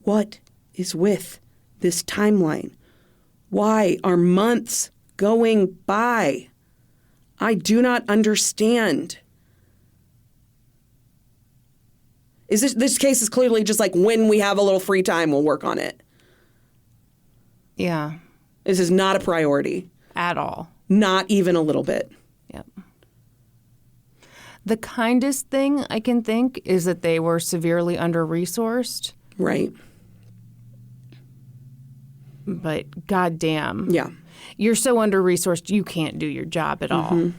What is with this timeline? Why are months going by? I do not understand. This case is clearly just like when we have a little free time, we'll work on it. Yeah. This is not a priority. At all. Not even a little bit. Yep. The kindest thing I can think is that they were severely under-resourced. Right. But goddamn. Yeah. You're so under-resourced, you can't do your job at all.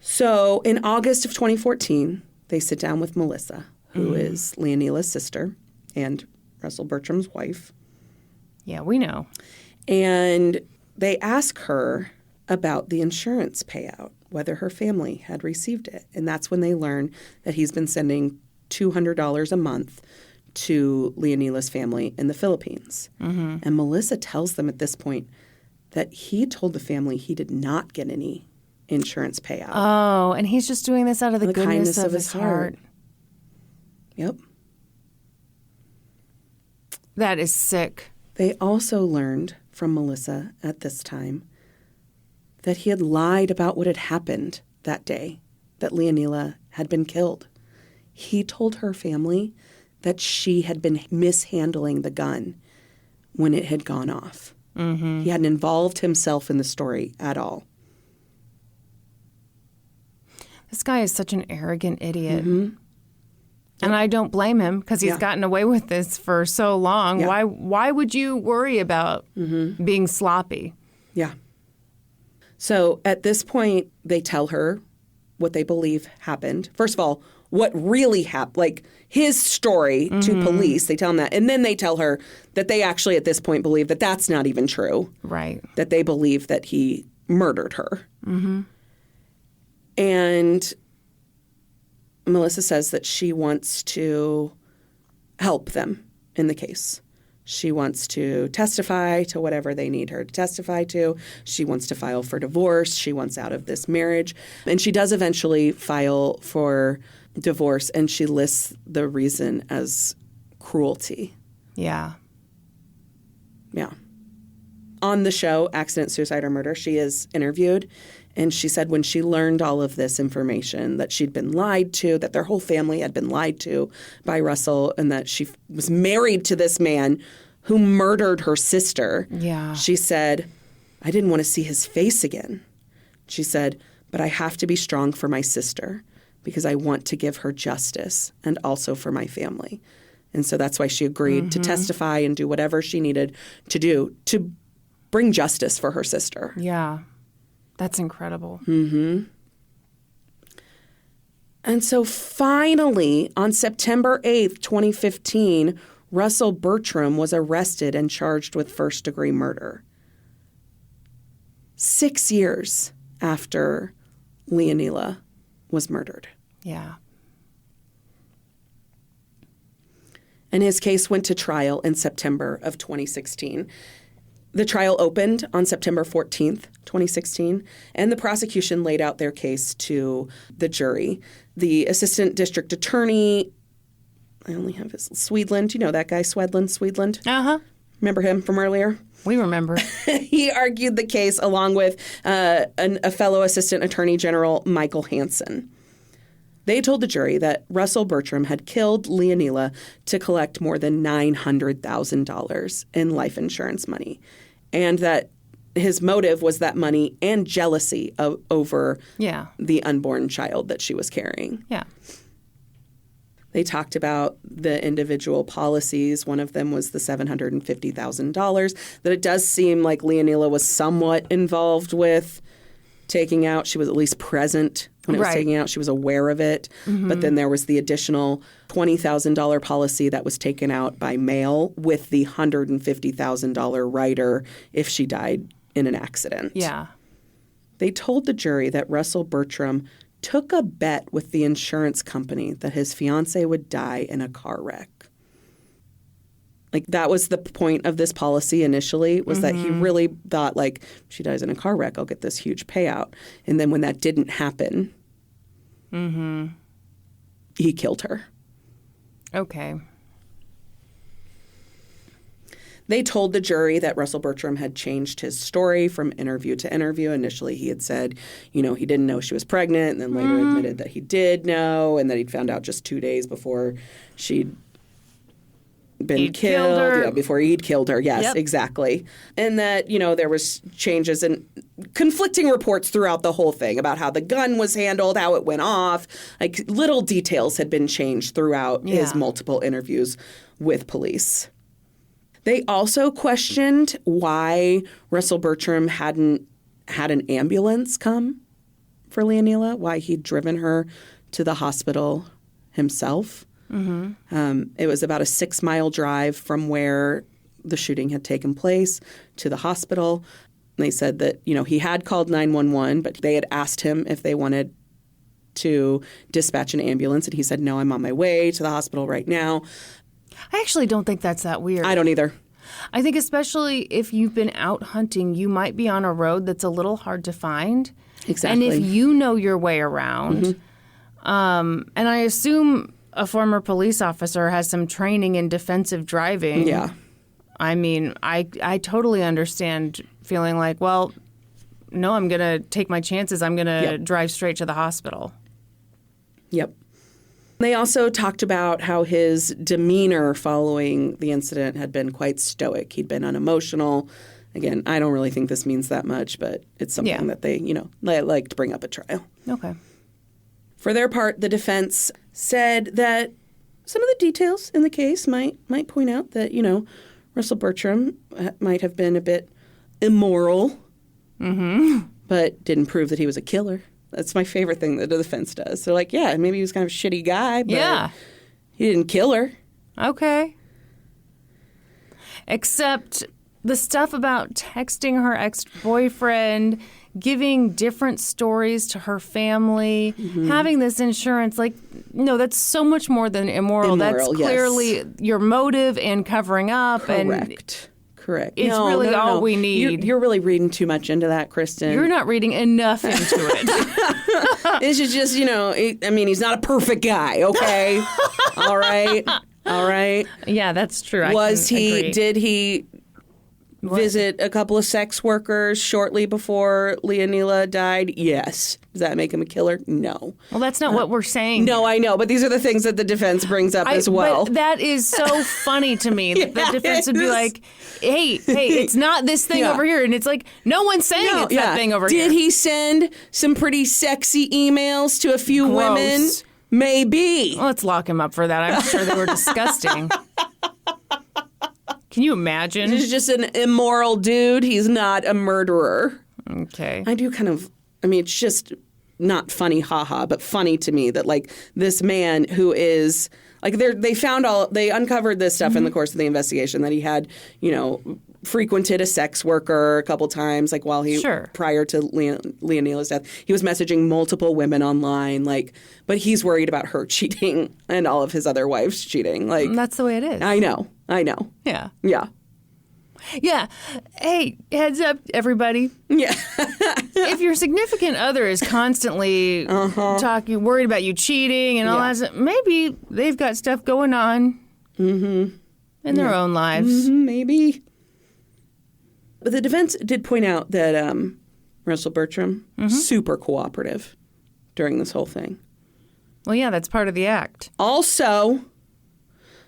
So in August of 2014, they sit down with Melissa, who is Leonila's sister and Russell Bertram's wife. Yeah, we know. And they ask her about the insurance payout, whether her family had received it. And that's when they learn that he's been sending $200 a month to Leonila's family in the Philippines. Mm-hmm. And Melissa tells them at this point that he told the family he did not get any insurance payout. Oh, and he's just doing this out of the goodness of his heart. Yep. That is sick. They also learned from Melissa at this time that he had lied about what had happened that day, that Leonila had been killed. He told her family that she had been mishandling the gun when it had gone off. Mm-hmm. He hadn't involved himself in the story at all. This guy is such an arrogant idiot. Mm-hmm. And I don't blame him because he's gotten away with this for so long. Yeah. Why would you worry about being sloppy? Yeah. So at this point, they tell her what they believe happened. First of all, what really happened, like his story to police. They tell him that. And then they tell her that they actually at this point believe that that's not even true. Right. That they believe that he murdered her. Mm-hmm. And Melissa says that she wants to help them in the case. She wants to testify to whatever they need her to testify to. She wants to file for divorce. She wants out of this marriage. And she does eventually file for divorce, and she lists the reason as cruelty. Yeah. Yeah. On the show, Accident, Suicide, or Murder, she is interviewed, and she said when she learned all of this information, that she'd been lied to, that their whole family had been lied to by Russell, and that she was married to this man who murdered her sister. Yeah. She said, I didn't want to see his face again. She said, but I have to be strong for my sister because I want to give her justice and also for my family. And so that's why she agreed to testify and do whatever she needed to do to bring justice for her sister. Yeah. That's incredible. And so finally, on September 8th, 2015, Russell Bertram was arrested and charged with first-degree murder. 6 years after Leonila was murdered. Yeah. And his case went to trial in September of 2016. The trial opened on September 14th, 2016, and the prosecution laid out their case to the jury. The assistant district attorney, I only have his, Swedland. You know that guy, Swedland? Uh-huh. Remember him from earlier? We remember. He argued the case along with a fellow assistant attorney general, Michael Hansen. They told the jury that Russell Bertram had killed Leonila to collect more than $900,000 in life insurance money, and that his motive was that money and jealousy over the unborn child that she was carrying. Yeah. They talked about the individual policies. One of them was the $750,000 that it does seem like Leonila was somewhat involved with taking out. She was at least present when it was taking out. She was aware of it. But then there was the additional $20,000 policy that was taken out by mail with the $150,000 rider if she died in an accident. Yeah. They told the jury that Russell Bertram took a bet with the insurance company that his fiance would die in a car wreck. Like, that was the point of this policy initially, was that he really thought, like, she dies in a car wreck, I'll get this huge payout. And then when that didn't happen, he killed her. Okay. They told the jury that Russell Bertram had changed his story from interview to interview. Initially, he had said, you know, he didn't know she was pregnant, and then later admitted that he did know, and that he'd found out just 2 days before she'd been killed. Yeah, before he'd killed her. Yes, exactly. And that, you know, there was changes and conflicting reports throughout the whole thing about how the gun was handled, how it went off. Like, little details had been changed throughout his multiple interviews with police. They also questioned why Russell Bertram hadn't had an ambulance come for Leonila, why he'd driven her to the hospital himself. It was about a 6-mile drive from where the shooting had taken place to the hospital. And they said that, you know, he had called 911, but they had asked him if they wanted to dispatch an ambulance. And he said, no, I'm on my way to the hospital right now. I actually don't think that's that weird. I don't either. I think especially if you've been out hunting, you might be on a road that's a little hard to find. Exactly. And if you know your way around, and I assume a former police officer has some training in defensive driving. Yeah. I mean, I totally understand feeling like, well, no, I'm going to take my chances. I'm going to drive straight to the hospital. Yep. They also talked about how his demeanor following the incident had been quite stoic. He'd been unemotional. Again, I don't really think this means that much, but it's something that they, you know, like to bring up at trial. Okay. For their part, the defense said that some of the details in the case might point out that, you know, Russell Bertram might have been a bit immoral, but didn't prove that he was a killer. That's my favorite thing that the defense does. They're like, yeah, maybe he was kind of a shitty guy, but he didn't kill her. Okay. Except the stuff about texting her ex-boyfriend, giving different stories to her family, having this insurance, like, no, that's so much more than immoral. That's clearly your motive and covering up. Correct. It's really all we need. You're really reading too much into that, Kristen. You're not reading enough into it. This is just, he's not a perfect guy, okay? All right. Yeah, that's true. Did he visit a couple of sex workers shortly before Leonila died? Yes. Does that make him a killer? No. Well, that's not what we're saying. No, I know, but these are the things that the defense brings up as well. But that is so funny to me. That the defense would be like, hey, it's not this thing over here. And it's like, no one's saying it's that thing over here. Did he send some pretty sexy emails to a few women? Maybe. Well, let's lock him up for that. I'm sure they were disgusting. Can you imagine? He's just an immoral dude. He's not a murderer. Okay. I do it's just not funny, haha, but funny to me that, like, this man who is, like, they uncovered this stuff in the course of the investigation that he had, frequented a sex worker a couple times, like, while he, prior to Leonila's death. He was messaging multiple women online, like, but he's worried about her cheating and all of his other wives cheating. Like, that's the way it is. I know. Yeah. Yeah. Yeah. Hey, heads up, everybody. Yeah. If your significant other is constantly worried about you cheating and all that, maybe they've got stuff going on in their own lives. Maybe. But the defense did point out that Russell Bertram, super cooperative during this whole thing. Well, yeah, that's part of the act. Also,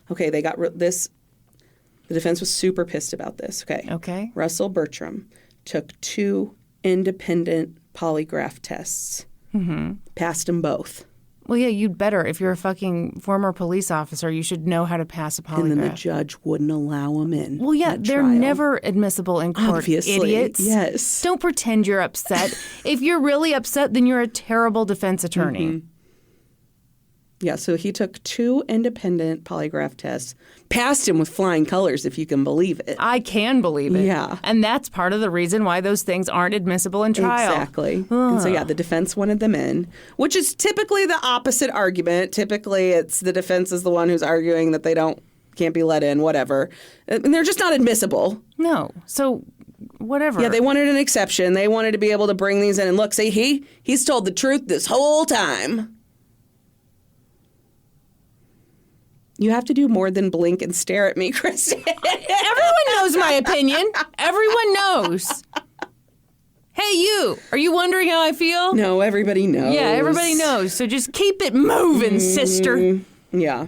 they got this. The defense was super pissed about this. Okay. Russell Bertram took 2 independent polygraph tests. Passed them both. Well, yeah, you'd better. If you're a fucking former police officer, you should know how to pass a polygraph. And then the judge wouldn't allow them in. Well, yeah, they're never admissible in court. Obviously, idiots. Yes. Don't pretend you're upset. If you're really upset, then you're a terrible defense attorney. Yeah, so he took 2 independent polygraph tests, passed him with flying colors, if you can believe it. I can believe it. Yeah. And that's part of the reason why those things aren't admissible in trial. Exactly. And so, the defense wanted them in, which is typically the opposite argument. Typically, it's the defense is the one who's arguing that they can't be let in, whatever. And they're just not admissible. No. So, whatever. Yeah, they wanted an exception. They wanted to be able to bring these in and look, see, he's told the truth this whole time. You have to do more than blink and stare at me, Kristen. Everyone knows my opinion. Everyone knows. Hey, you. Are you wondering how I feel? No, everybody knows. Yeah, everybody knows. So just keep it moving, sister. Yeah.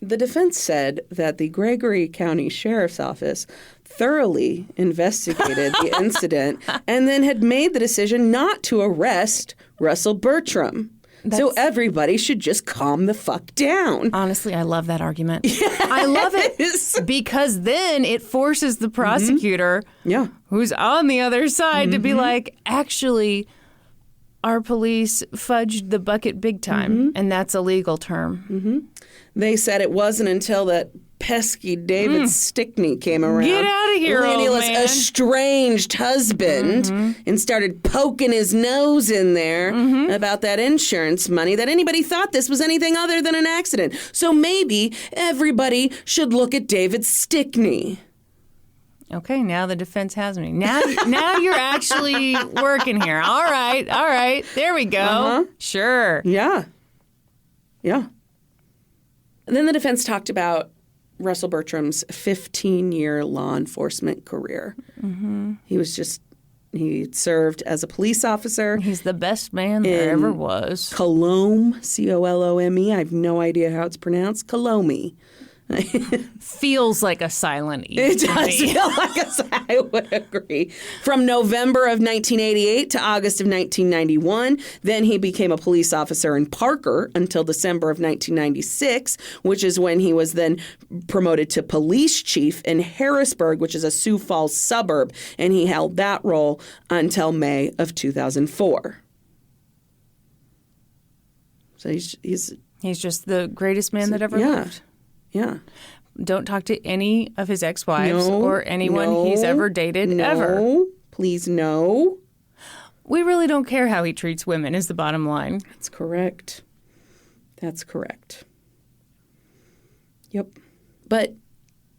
The defense said that the Gregory County Sheriff's Office thoroughly investigated the incident and then had made the decision not to arrest Russell Bertram. So everybody should just calm the fuck down. Honestly, I love that argument. Yes. I love it because then it forces the prosecutor who's on the other side to be like, actually, our police fudged the bucket big time, and that's a legal term. They said it wasn't until that pesky David Stickney came around. Get out of here, Leonila's old man. Estranged husband and started poking his nose in there about that insurance money, that anybody thought this was anything other than an accident. So maybe everybody should look at David Stickney. Okay, now the defense has me. Now you're actually working here. All right. There we go. Sure. Yeah. And then the defense talked about Russell Bertram's 15-year law enforcement career. He served as a police officer. He's the best man there ever was. Colome, C-O-L-O-M-E. I have no idea how it's pronounced. Colome. Feels like a silent E. It does feel like I would agree. From November of 1988 to August of 1991. Then he became a police officer in Parker until December of 1996, which is when he was then promoted to police chief in Harrisburg, which is a Sioux Falls suburb. And he held that role until May of 2004. So he's just the greatest man that ever lived. Yeah. Don't talk to any of his ex-wives or anyone he's ever dated ever. Please, no. We really don't care how he treats women is the bottom line. That's correct. That's correct. Yep. But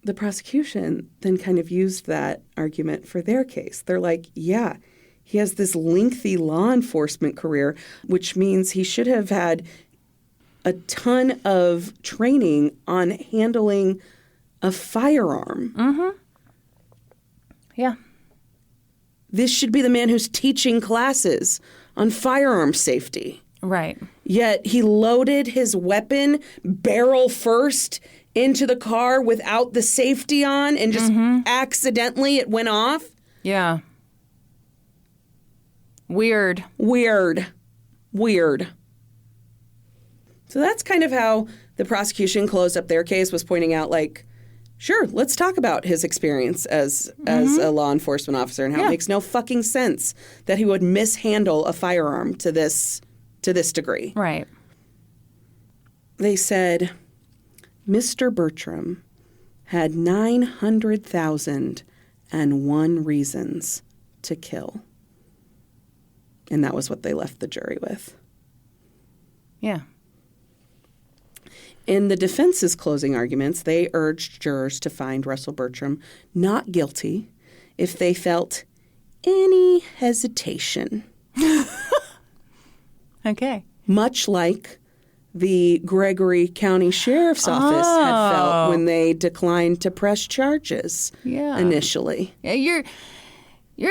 the prosecution then kind of used that argument for their case. They're like, yeah, he has this lengthy law enforcement career, which means he should have had a ton of training on handling a firearm. Mm-hmm. Yeah. This should be the man who's teaching classes on firearm safety. Right. Yet he loaded his weapon barrel first into the car without the safety on and just accidentally it went off. Yeah. Weird. So that's kind of how the prosecution closed up their case, was pointing out, like, sure, let's talk about his experience as a law enforcement officer and how it makes no fucking sense that he would mishandle a firearm to this degree. Right. They said Mr. Bertram had 900,001 reasons to kill. And that was what they left the jury with. Yeah. In the defense's closing arguments, they urged jurors to find Russell Bertram not guilty if they felt any hesitation. Okay. Much like the Gregory County Sheriff's Office had felt when they declined to press charges initially. Yeah, you're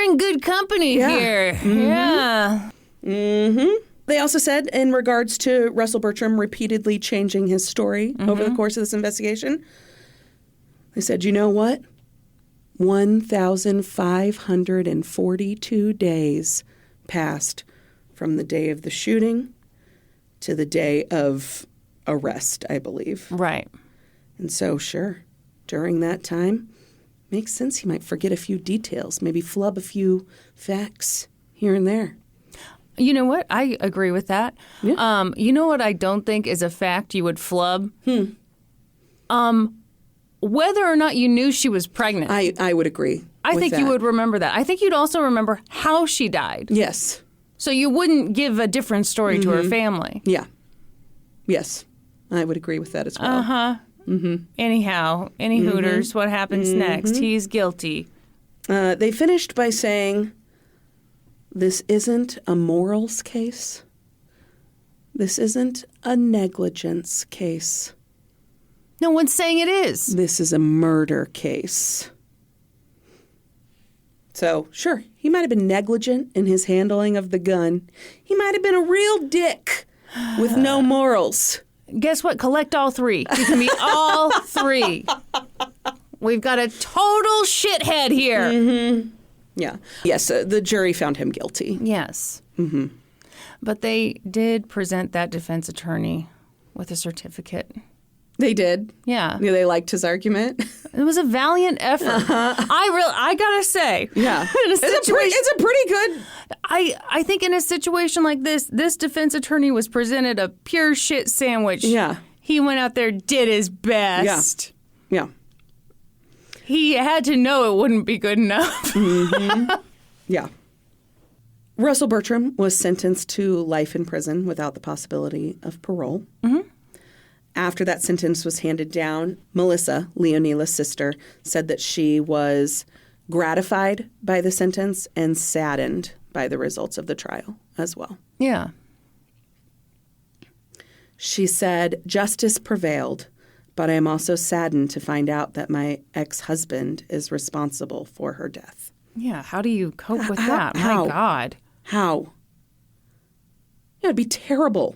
in good company here. Mm-hmm. Yeah. Mm-hmm. They also said, in regards to Russell Bertram repeatedly changing his story over the course of this investigation, they said, you know what? 1,542 days passed from the day of the shooting to the day of arrest, I believe. Right. And so, sure, during that time, makes sense he might forget a few details, maybe flub a few facts here and there. You know what? I agree with that. Yeah. You know what I don't think is a fact you would flub? Whether or not you knew she was pregnant. I would agree. I think that. you would remember that. I think you'd also remember how she died. Yes. So you wouldn't give a different story to her family. Yeah. Yes. I would agree with that as well. Uh-huh. Anyhow, any hooters, what happens next? He's guilty. They finished by saying, this isn't a morals case. This isn't a negligence case. No one's saying it is. This is a murder case. So, sure, he might have been negligent in his handling of the gun. He might have been a real dick with no morals. Guess what? Collect all three. You can be all three. We've got a total shithead here. Yeah. Yes, the jury found him guilty. Yes. But they did present that defense attorney with a certificate. They did? Yeah. They liked his argument? It was a valiant effort. I gotta say. Yeah. It's a pretty good... I think in a situation like this defense attorney was presented a pure shit sandwich. Yeah. He went out there, did his best. Yeah. He had to know it wouldn't be good enough. Yeah. Russell Bertram was sentenced to life in prison without the possibility of parole. After that sentence was handed down, Melissa, Leonila's sister, said that she was gratified by the sentence and saddened by the results of the trial as well. Yeah. She said, justice prevailed, but I am also saddened to find out that my ex-husband is responsible for her death. Yeah, how do you cope with that? How? My God. How? Yeah, it'd be terrible.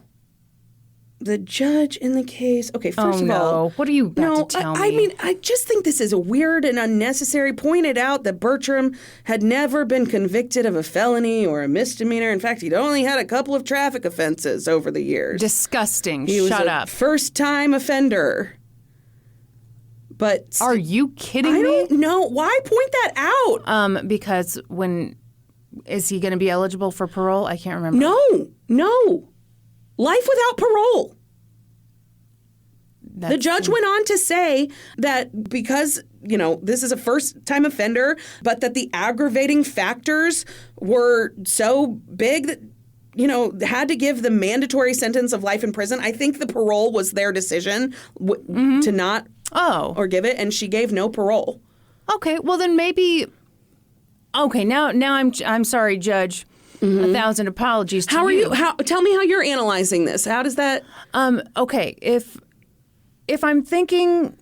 The judge in the case... Okay, first of all... What are you about to tell me? I mean, I just think this is a weird and unnecessary. Pointed out that Bertram had never been convicted of a felony or a misdemeanor. In fact, he'd only had a couple of traffic offenses over the years. Disgusting. He was Shut a up. first-time offender. But... Are you kidding me? I don't know. Why point that out? Because is he going to be eligible for parole? I can't remember. No. Life without parole. The judge went on to say that because, this is a first-time offender, but that the aggravating factors were so big that had to give the mandatory sentence of life in prison. I think the parole was their decision to not or give it, and she gave no parole. Okay, well then maybe. Okay, now I'm sorry, Judge. 1,000 apologies to you. Tell me how you're analyzing this. How does that? Okay, if I'm thinking.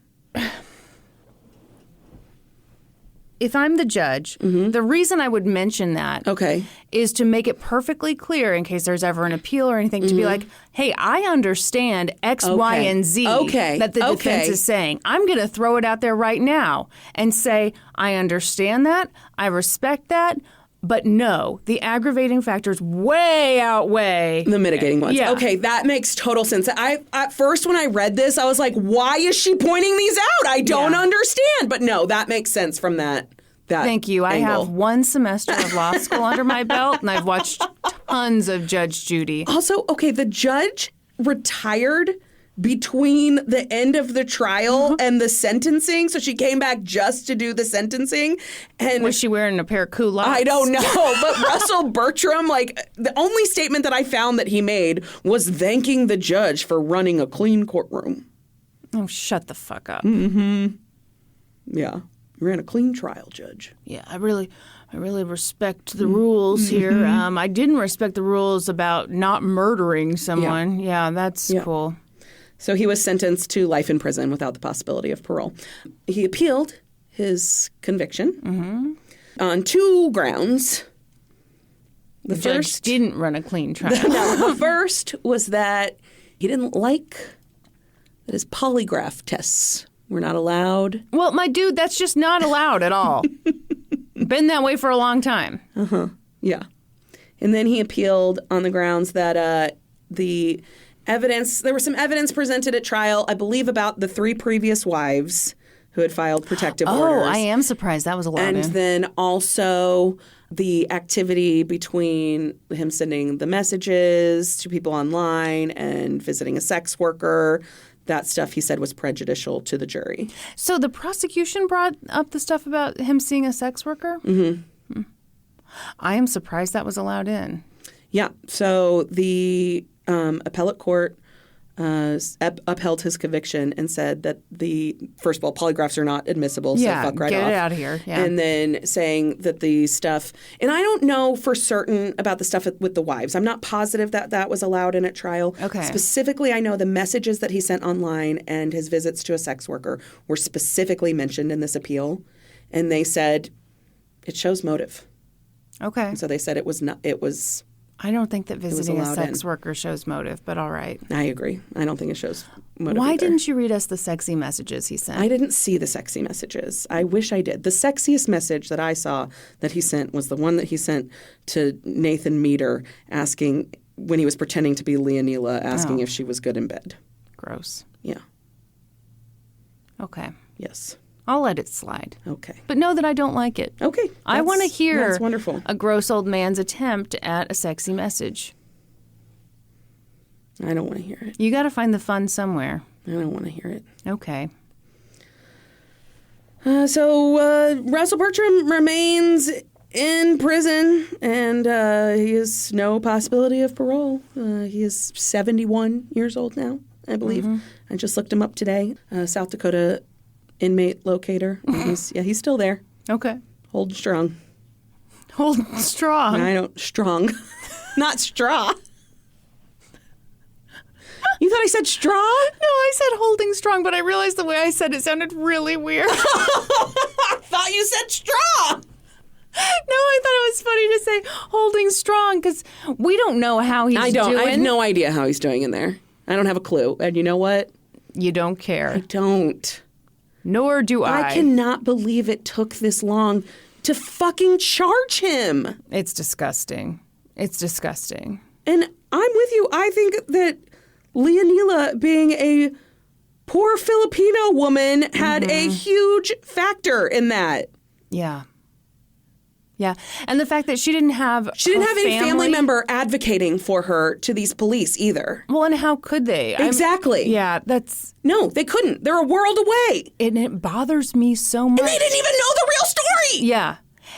If I'm the judge, the reason I would mention that is to make it perfectly clear in case there's ever an appeal or anything to be like, hey, I understand X, Y, and Z that the defense is saying. I'm going to throw it out there right now and say, I understand that. I respect that. But no, the aggravating factors way outweigh the mitigating ones. Yeah. Okay, that makes total sense. At first when I read this, I was like, why is she pointing these out? I don't understand. But no, that makes sense from that Thank you. angle. I have 1 semester of law school under my belt, and I've watched tons of Judge Judy. Also, the judge retired between the end of the trial and the sentencing, so she came back just to do the sentencing. And was she wearing a pair of culottes? I don't know, but Russell Bertram, the only statement that I found that he made was thanking the judge for running a clean courtroom. Oh, shut the fuck up. Yeah, you ran a clean trial, Judge. Yeah, I really respect the rules here. I didn't respect the rules about not murdering someone. Yeah, that's cool. So he was sentenced to life in prison without the possibility of parole. He appealed his conviction on 2 grounds. The judge didn't run a clean trial. The first was that he didn't like that his polygraph tests were not allowed. Well, my dude, that's just not allowed at all. Been that way for a long time. Yeah. And then he appealed on the grounds that the evidence, there was some evidence presented at trial, I believe, about the 3 previous wives who had filed protective orders. Oh, I am surprised that was allowed And then also the activity between him sending the messages to people online and visiting a sex worker. That stuff, he said, was prejudicial to the jury. So the prosecution brought up the stuff about him seeing a sex worker? I am surprised that was allowed in. Yeah. So the appellate court upheld his conviction and said that first of all, polygraphs are not admissible, so fuck right off. Get it out of here. Yeah. And then saying that the stuff, and I don't know for certain about the stuff with the wives. I'm not positive that was allowed in at trial. Okay. Specifically, I know the messages that he sent online and his visits to a sex worker were specifically mentioned in this appeal. And they said it shows motive. Okay. And so they said it was I don't think that visiting a sex worker shows motive, but all right. I agree. I don't think it shows motive Why either. didn't you read us the sexy messages he sent? I didn't see the sexy messages. I wish I did. The sexiest message that I saw that he sent was the one that he sent to Nathan Meter asking, when he was pretending to be Leonila, asking if she was good in bed. Gross. Yeah. Okay. Yes. I'll let it slide. Okay. But know that I don't like it. Okay. I want to hear that's wonderful. A gross old man's attempt at a sexy message. I don't want to hear it. You got to find the fun somewhere. I don't want to hear it. Okay. So Russell Bertram remains in prison, and he has no possibility of parole. He is 71 years old now, I believe. I just looked him up today. South Dakota inmate locator. He's still there. Okay. Holding strong. Holding strong. Strong. Not straw. You thought I said straw? No, I said holding strong, but I realized the way I said it sounded really weird. I thought you said straw. No, I thought it was funny to say holding strong because we don't know how he's doing. I have no idea how he's doing in there. I don't have a clue. And you know what? You don't care. I don't. Nor do I. I cannot believe it took this long to fucking charge him. It's disgusting. It's disgusting. And I'm with you. I think that Leonila, being a poor Filipino woman, had a huge factor in that. Yeah. Yeah. And the fact that she didn't have any family member advocating for her to these police either. Well, and how could they? Exactly. No, they couldn't. They're a world away. And it bothers me so much. And they didn't even know the real story. Yeah.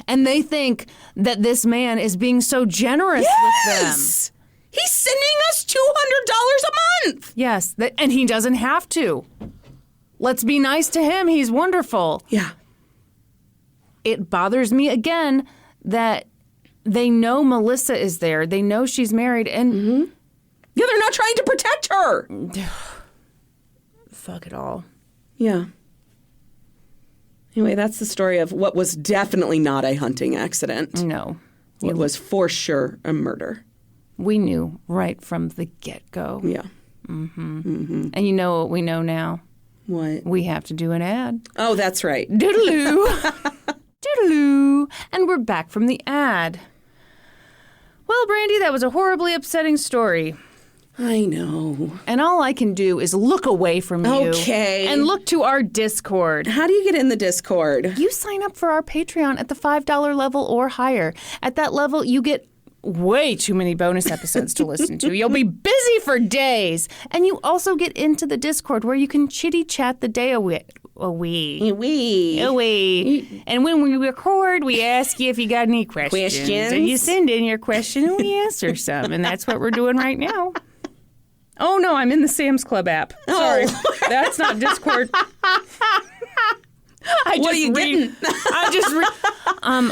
And they think that this man is being so generous with them. He's sending us $200 a month. Yes, and he doesn't have to. Let's be nice to him. He's wonderful. Yeah. It bothers me again that they know Melissa is there. They know she's married, and Yeah, they're not trying to protect her. Fuck it all. Yeah. Anyway, that's the story of what was definitely not a hunting accident. No. It was for sure a murder. We knew right from the get-go. Yeah. And you know what we know now? What? We have to do an ad. Oh, that's right. Doodaloo. Doodaloo. And we're back from the ad. Well, Brandi, that was a horribly upsetting story. I know. And all I can do is look away from you. Okay. And look to our Discord. How do you get in the Discord? You sign up for our Patreon at the $5 level or higher. At that level, you get way too many bonus episodes to listen to. You'll be busy for days. And you also get into the Discord where you can chitty-chat the day away. And when we record, we ask you if you got any questions. And you send in your question and we answer some. And that's what we're doing right now. Oh, no, I'm in the Sam's Club app. Sorry. That's not Discord. What are you getting?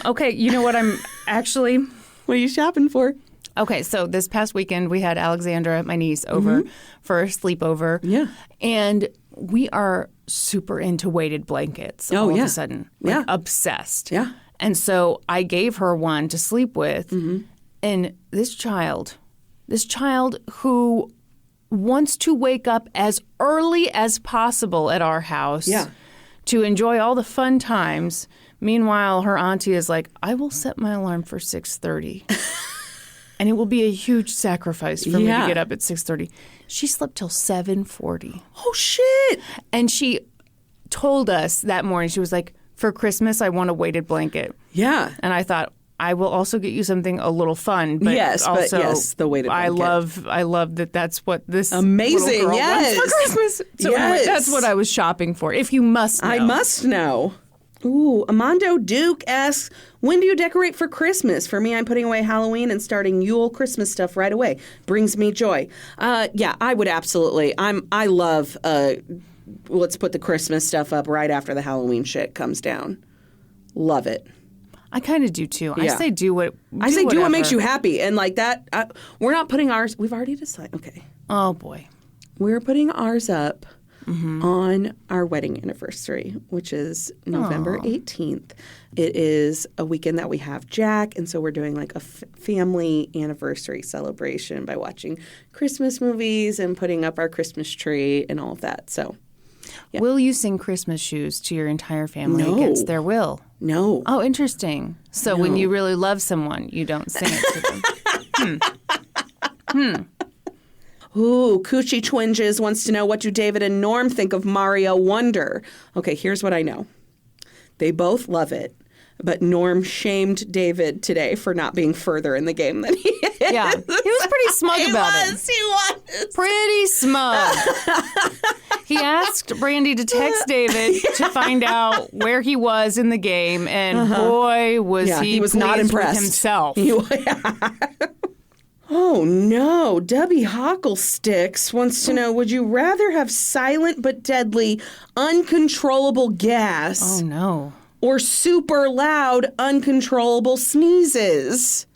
Okay, you know what I'm actually... What are you shopping for? Okay, so this past weekend, we had Alexandra, my niece, over for a sleepover. Yeah. And we are super into weighted blankets all of a sudden. Like, obsessed. Yeah. And so I gave her one to sleep with. And this child who wants to wake up as early as possible at our house to enjoy all the fun times. Meanwhile, her auntie is like, I will set my alarm for 6:30. And it will be a huge sacrifice for me to get up at 6:30. She slept till 7:40. Oh, shit. And she told us that morning, she was like, for Christmas, I want a weighted blanket. Yeah. And I thought, I will also get you something a little fun. But also, the weighted blanket. I love that that's what this amazing, little girl wants for Christmas. So anyway, that's what I was shopping for, if you must know. I must know. Ooh, Amando Duke asks, when do you decorate for Christmas? For me, I'm putting away Halloween and starting Yule Christmas stuff right away. Brings me joy. Yeah, I would absolutely. I love, let's put the Christmas stuff up right after the Halloween shit comes down. Love it. I kind of do too. Yeah. I say do what makes you happy. And like that, we're not putting ours, we've already decided. Okay. Oh boy. We're putting ours up on our wedding anniversary, which is November 18th. It is a weekend that we have Jack, and so we're doing like a family anniversary celebration by watching Christmas movies and putting up our Christmas tree and all of that. So, yeah. Will you sing Christmas shoes to your entire family against their will? No. Oh, interesting. So when you really love someone, you don't sing it to them. Ooh, Coochie Twinges wants to know, what do David and Norm think of Mario Wonder? Okay, here's what I know. They both love it, but Norm shamed David today for not being further in the game than he is. Yeah, he was pretty smug about it. He was. Pretty smug. He asked Brandi to text David to find out where he was in the game, and boy, was he was not impressed with himself. Oh, no. Debbie Hocklesticks wants to know, would you rather have silent but deadly, uncontrollable gas? Oh, no. Or super loud, uncontrollable sneezes?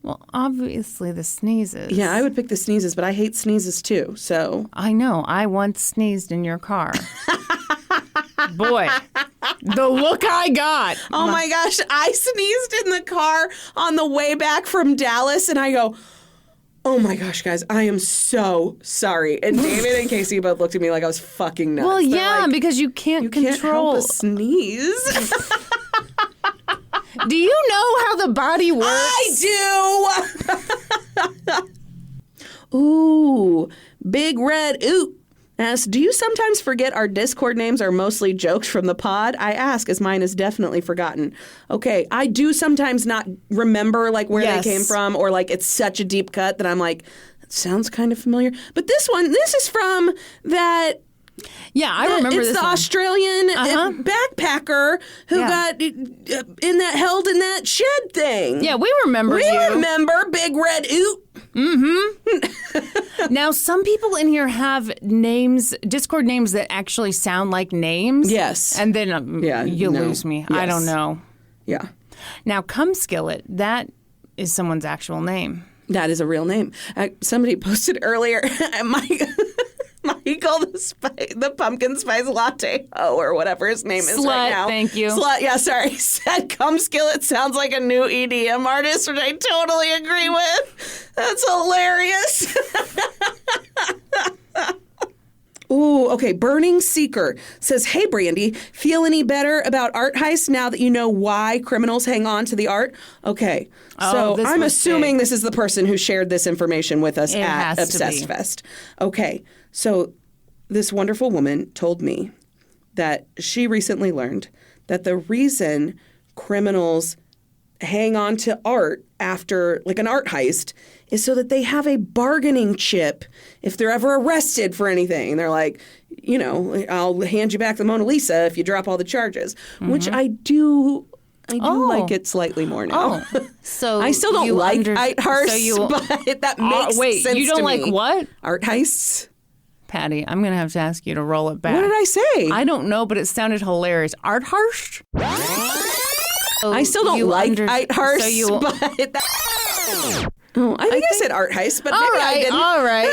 Well, obviously the sneezes. Yeah, I would pick the sneezes, but I hate sneezes too, so. I know. I once sneezed in your car. Boy, the look I got. Oh my gosh, I sneezed in the car on the way back from Dallas, and I go, oh my gosh, guys, I am so sorry. And David and Casey both looked at me like I was fucking nuts. Well, yeah, like, because you can't control. Can't help a sneeze. Do you know how the body works? I do. Ooh, Big Red Oot asks, do you sometimes forget our Discord names are mostly jokes from the pod? I ask, as mine is definitely forgotten. Okay, I do sometimes not remember like where they came from, or like it's such a deep cut that I'm like, that sounds kind of familiar. But this is from that. Yeah, I remember this. It's the Australian backpacker who got held in that shed thing. Yeah, we remember you. We remember Big Red Oot. Mm-hmm. Now, some people in here have names, Discord names that actually sound like names. Yes. And then you lose me. Yes. I don't know. Yeah. Now, Cum Skillet, that is someone's actual name. That is a real name. Somebody posted earlier, Michael, the pumpkin spice latte, or whatever his name is right now. Thank you. Slut, yeah, sorry. Said Cum Skillet sounds like a new EDM artist, which I totally agree with. That's hilarious. Ooh, okay. Burning Seeker says, hey, Brandi, feel any better about art heists now that you know why criminals hang on to the art? Okay. So I'm assuming this is the person who shared this information with us at Obsessed Fest. Okay. So this wonderful woman told me that she recently learned that the reason criminals hang on to art after like an art heist is so that they have a bargaining chip if they're ever arrested for anything. And they're like, you know, I'll hand you back the Mona Lisa if you drop all the charges, which I do like it slightly more now. So I still don't like art heists, but that makes sense to me. You don't like what? Art heists. Patty, I'm going to have to ask you to roll it back. What did I say? I don't know, but it sounded hilarious. Art heist? I still don't like art heists, I think I said art heist, but maybe I didn't. All right.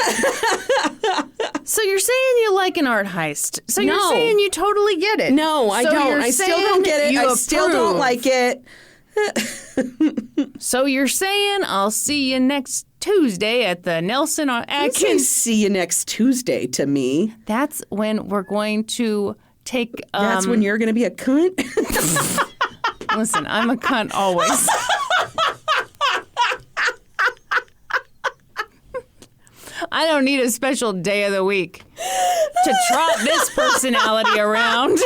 So you're saying you like an art heist. So you're saying you totally get it. No, I don't. I still don't get it. I still don't like it. So you're saying I'll see you next Tuesday at the Nelson Atkins. You can see you next Tuesday to me. That's when we're going to take... That's when you're going to be a cunt? Listen, I'm a cunt always. I don't need a special day of the week to trot this personality around.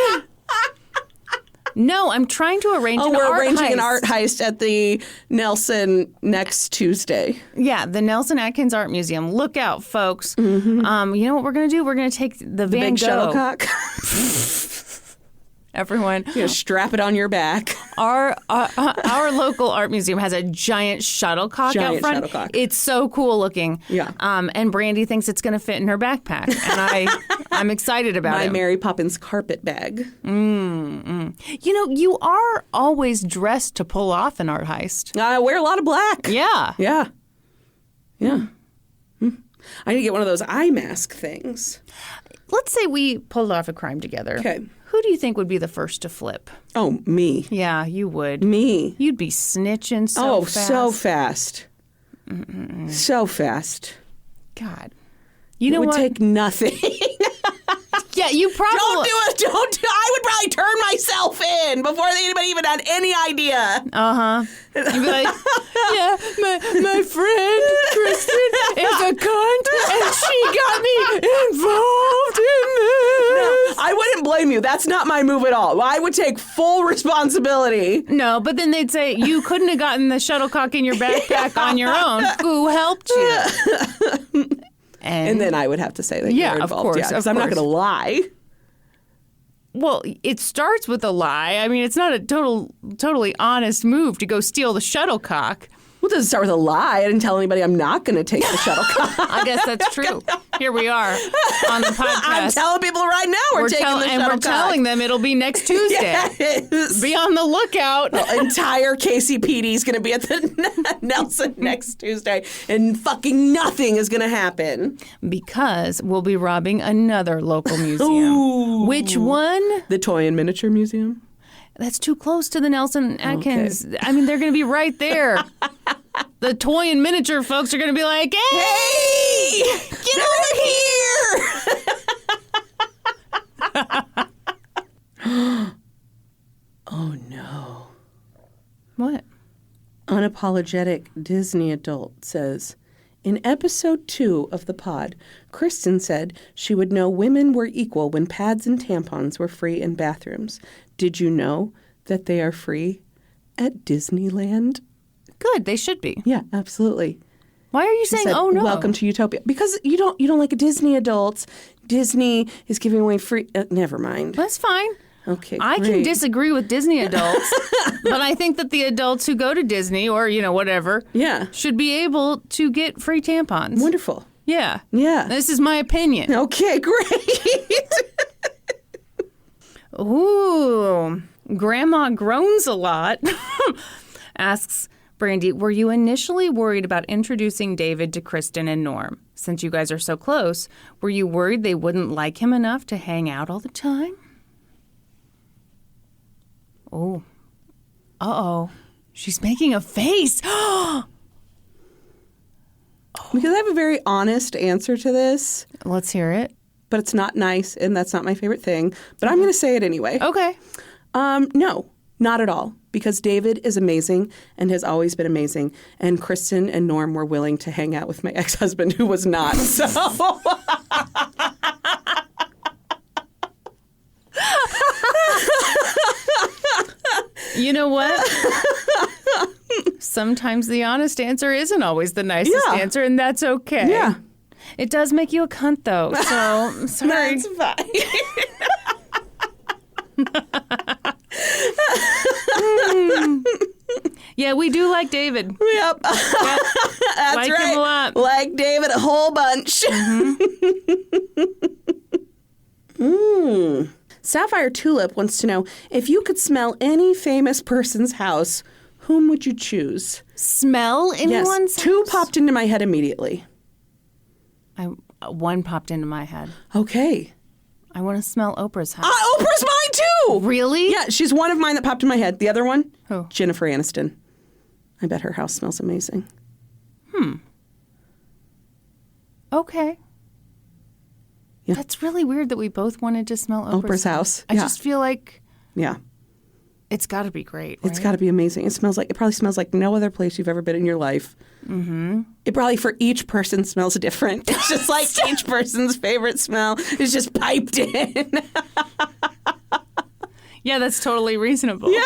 No, I'm trying to arrange an art heist. Oh, we're arranging an art heist at the Nelson next Tuesday. Yeah, the Nelson Atkins Art Museum. Look out, folks. Mm-hmm. You know what we're going to do? We're going to take the Van big Gogh. Shuttlecock. Everyone. You know, strap it on your back. Our local art museum has a giant shuttlecock out front. Shuttlecock. It's so cool looking. Yeah. And Brandi thinks it's going to fit in her backpack. And I'm excited about it. My Mary Poppins carpet bag. You know, you are always dressed to pull off an art heist. I wear a lot of black. Yeah. Yeah. Yeah. I need to get one of those eye mask things. Let's say we pulled off a crime together. Okay. Who do you think would be the first to flip? Oh, me. Yeah, you would. Me. You'd be snitching so fast. So fast. So fast. God. You know what? It would take nothing. Yeah, you probably... Don't do it. I would probably turn myself in before anybody even had any idea. Uh-huh. You'd be like, yeah, my friend Kristen is a cunt and she got me involved in this. No, I wouldn't blame you. That's not my move at all. I would take full responsibility. No, but then they'd say, you couldn't have gotten the shuttlecock in your backpack on your own. Who helped you? And then I would have to say that you were involved. Of course, because I'm not going to lie. Well, it starts with a lie. I mean, it's not a totally honest move to go steal the shuttlecock. Well, it doesn't start with a lie. I didn't tell anybody I'm not going to take the shuttlecock. I guess that's true. Here we are on the podcast. I'm telling people right now we're taking the shuttlecock. And we're telling them it'll be next Tuesday. Yes. Be on the lookout. The entire KCPD is going to be at the Nelson next Tuesday, and fucking nothing is going to happen. Because we'll be robbing another local museum. Ooh. Which one? The Toy and Miniature Museum. That's too close to the Nelson Atkins. Okay. I mean, they're going to be right there. The toy and miniature folks are going to be like, hey, get over here. Oh, no. What? Unapologetic Disney adult says, in episode 2 of the pod, Kristen said she would know women were equal when pads and tampons were free in bathrooms. Did you know that they are free at Disneyland? Good, they should be. Yeah, absolutely. Why are you saying, said, oh no? Welcome to Utopia. Because you don't like Disney adults. Disney is giving away free... never mind. That's fine. Okay, I can great. disagree with Disney adults, but I think that the adults who go to Disney or, whatever, should be able to get free tampons. Wonderful. Yeah. Yeah. This is my opinion. Okay, great. Ooh, Grandma groans a lot. Asks Brandi, were you initially worried about introducing David to Kristen and Norm? Since you guys are so close, were you worried they wouldn't like him enough to hang out all the time? Oh. Uh-oh. She's making a face. Because I have a very honest answer to this. Let's hear it. But it's not nice, and that's not my favorite thing. But I'm going to say it anyway. Okay. No, not at all. Because David is amazing and has always been amazing. And Kristen and Norm were willing to hang out with my ex-husband, who was not. So... You know what? Sometimes the honest answer isn't always the nicest answer, and that's okay. Yeah. It does make you a cunt, though, so I'm sorry. That's fine. Yeah, we do like David. Yep. That's like right. him a lot. Like David a whole bunch. Sapphire Tulip wants to know, if you could smell any famous person's house, whom would you choose? Smell anyone's house? Two popped into my head immediately. One popped into my head. Okay. I want to smell Oprah's house. Oprah's mine too! Really? Yeah, she's one of mine that popped in my head. The other one? Who? Jennifer Aniston. I bet her house smells amazing. Okay. Yeah. That's really weird that we both wanted to smell Oprah's house. I just feel like Yeah. it's got to be great, right? It's got to be amazing. It probably smells like no other place you've ever been in your life. Mm-hmm. It probably for each person smells different. It's just like each person's favorite smell is just piped in. Yeah, that's totally reasonable. Yeah.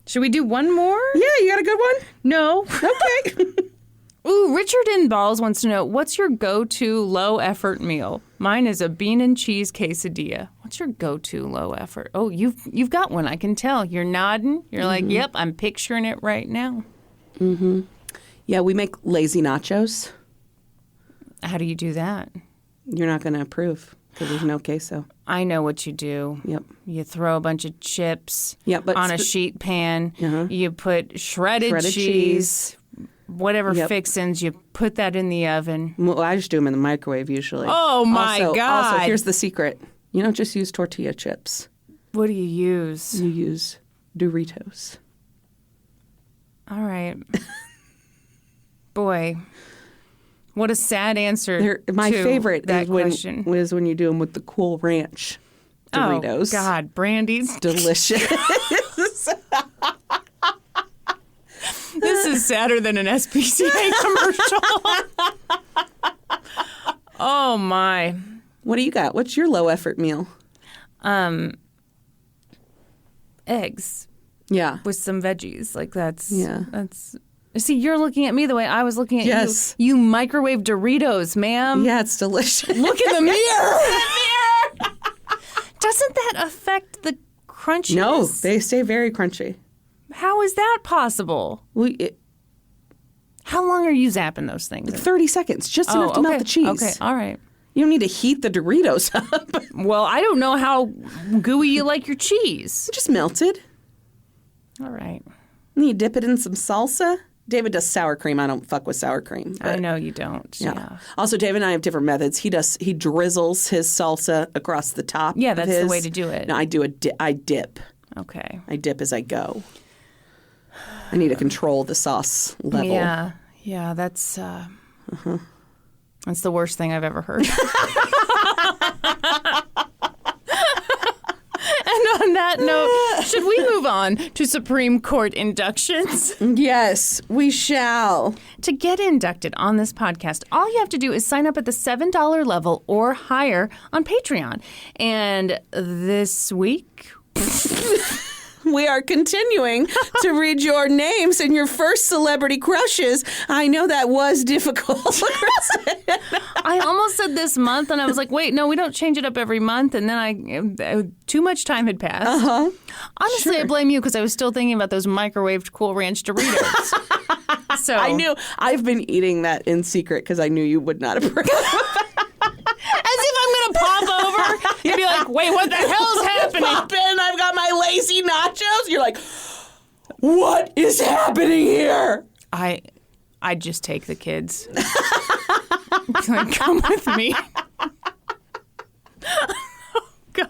Should we do one more? Yeah, you got a good one? No. Okay. Ooh, Richard in Balls wants to know, what's your go-to low-effort meal? Mine is a bean and cheese quesadilla. What's your go-to low-effort? Oh, you've got one, I can tell. You're nodding. You're like, yep, I'm picturing it right now. Mm-hmm. Yeah, we make lazy nachos. How do you do that? You're not going to approve because there's no queso. I know what you do. Yep. You throw a bunch of chips but on a sheet pan. You put shredded cheese. Whatever fixins, you put that in the oven. Well, I just do them in the microwave usually. Oh, my God. Also, here's the secret. You don't just use tortilla chips. What do you use? You use Doritos. All right. Boy, what a sad answer my to favorite that is question. when you do them with the Cool Ranch Doritos. Oh, God. Brandy's delicious. This is sadder than an SPCA commercial. Oh, my. What do you got? What's your low-effort meal? Eggs. Yeah. With some veggies. Like, that's... Yeah. That's... See, you're looking at me the way I was looking at you. You microwave Doritos, ma'am. Yeah, it's delicious. Look in the mirror. Doesn't that affect the crunchiness? No, they stay very crunchy. How is that possible? How long are you zapping those things? 30 seconds, just enough to melt the cheese. Okay, all right. You don't need to heat the Doritos up. Well, I don't know how gooey you like your cheese. Just melted. All right. And you dip it in some salsa. David does sour cream. I don't fuck with sour cream. I know you don't. Yeah. Also, David and I have different methods. He drizzles his salsa across the top. Yeah, that's the way to do it. No, I dip. Okay. I dip as I go. I need to control the sauce level. Yeah, that's that's the worst thing I've ever heard. And on that note, should we move on to Supreme Court inductions? Yes, we shall. To get inducted on this podcast, all you have to do is sign up at the $7 level or higher on Patreon. And this week... we are continuing to read your names and your first celebrity crushes. I know that was difficult. I almost said this month, and I was like, wait, no, we don't change it up every month. And then too much time had passed. Uh-huh. Honestly, sure. I blame you because I was still thinking about those microwaved Cool Ranch Doritos. So I knew. I've been eating that in secret because I knew you would not approve. As if I'm going to pop over and be like, wait, what the hell's happening? Pop in, I've got my lazy nachos. You're like, what is happening here? I'd just take the kids. Like, come with me. Oh, God.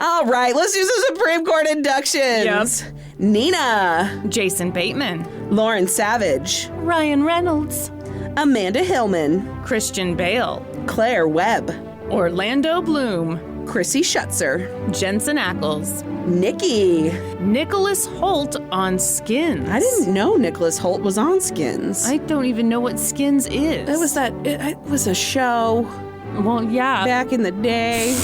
All right, let's do some Supreme Court inductions. Yep. Nina. Jason Bateman. Lauren Savage. Ryan Reynolds. Amanda Hillman. Christian Bale. Claire Webb. Orlando Bloom. Chrissy Schutzer. Jensen Ackles. Nikki. Nicholas Hoult on Skins. I didn't know Nicholas Hoult was on Skins. I don't even know what Skins is. It was a show. Well, yeah. Back in the day.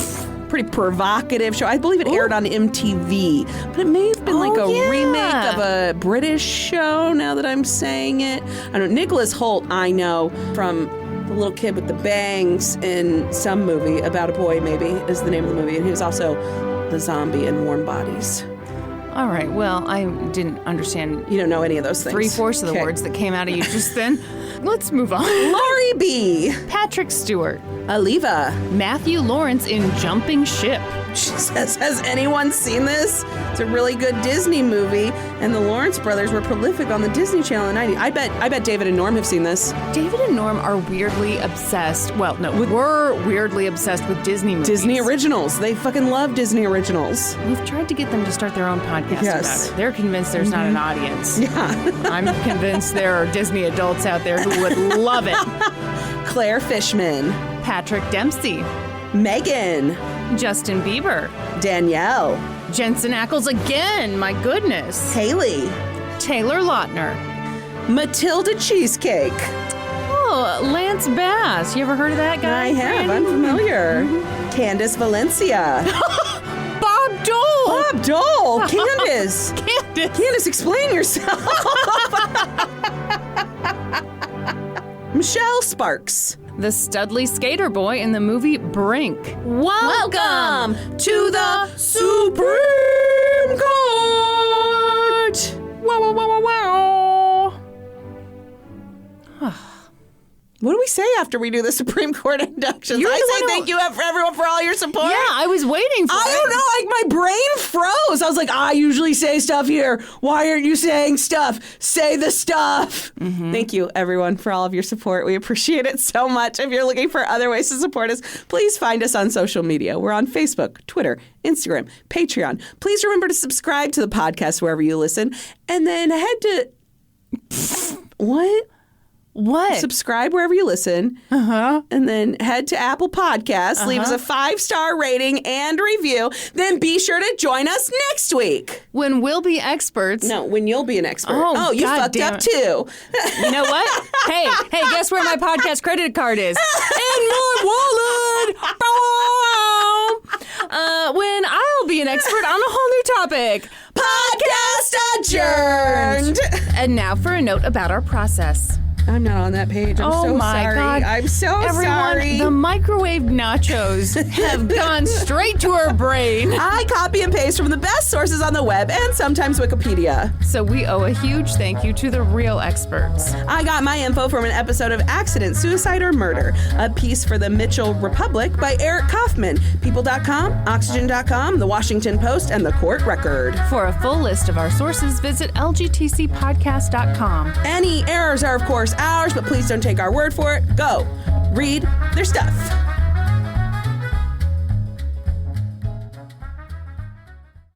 Pretty provocative show. I believe it aired on MTV, but it may have been like a remake of a British show now that I'm saying it. I don't know. Nicholas Hoult, I know from the little kid with the bangs in some movie about a boy, maybe, is the name of the movie. And he was also the zombie in Warm Bodies. All right. Well, I didn't understand. You don't know any of those things. 3/4 of the words that came out of you just then. Let's move on. Laurie B. Patrick Stewart. Aliva. Matthew Lawrence in Jumping Ship. She says, has anyone seen this? It's a really good Disney movie, and the Lawrence brothers were prolific on the Disney Channel in the 90s. I bet David and Norm have seen this. David and Norm are weirdly obsessed. Well, no, we're weirdly obsessed with Disney movies. Disney originals. They fucking love Disney originals. We've tried to get them to start their own podcast Yes. about it. They're convinced there's not an audience. Yeah. I'm convinced there are Disney adults out there who would love it. Claire Fishman. Patrick Dempsey. Megan. Justin Bieber. Danielle. Jensen Ackles again, my goodness. Haley. Taylor Lautner. Matilda Cheesecake. Oh, Lance Bass. You ever heard of that guy? I have. I'm familiar. Candace Valencia. Bob Dole. Bob Dole. Candace. Candace, explain yourself. Michelle Sparks. The Studley Skater Boy in the movie Brink. Welcome to the Supreme Court. Wow, wow, wow, wow, wow. What do we say after we do the Supreme Court inductions? I say thank you everyone for all your support. Yeah, I was waiting for it. I don't know, like my brain froze. I was like, I usually say stuff here. Why aren't you saying stuff? Say the stuff. Mm-hmm. Thank you everyone for all of your support. We appreciate it so much. If you're looking for other ways to support us, please find us on social media. We're on Facebook, Twitter, Instagram, Patreon. Please remember to subscribe to the podcast wherever you listen. And then head to... What? Subscribe wherever you listen. And then head to Apple Podcasts. Leave us a 5-star rating and review. Then be sure to join us next week. When we'll be experts. No, when you'll be an expert. Oh, you God fucked up too. You know what? Hey, guess where my podcast credit card is? In my wallet. When I'll be an expert on a whole new topic. Podcast adjourned. And now for a note about our process. I'm not on that page. I'm so sorry. God. I'm so sorry. The microwave nachos have gone straight to our brain. I copy and paste from the best sources on the web and sometimes Wikipedia. So we owe a huge thank you to the real experts. I got my info from an episode of Accident, Suicide, or Murder, a piece for the Mitchell Republic by Eric Kaufman, People.com, Oxygen.com, The Washington Post, and The Court Record. For a full list of our sources, visit lgtcpodcast.com. Any errors are, of course, ours, but please don't take our word for it. Go read their stuff.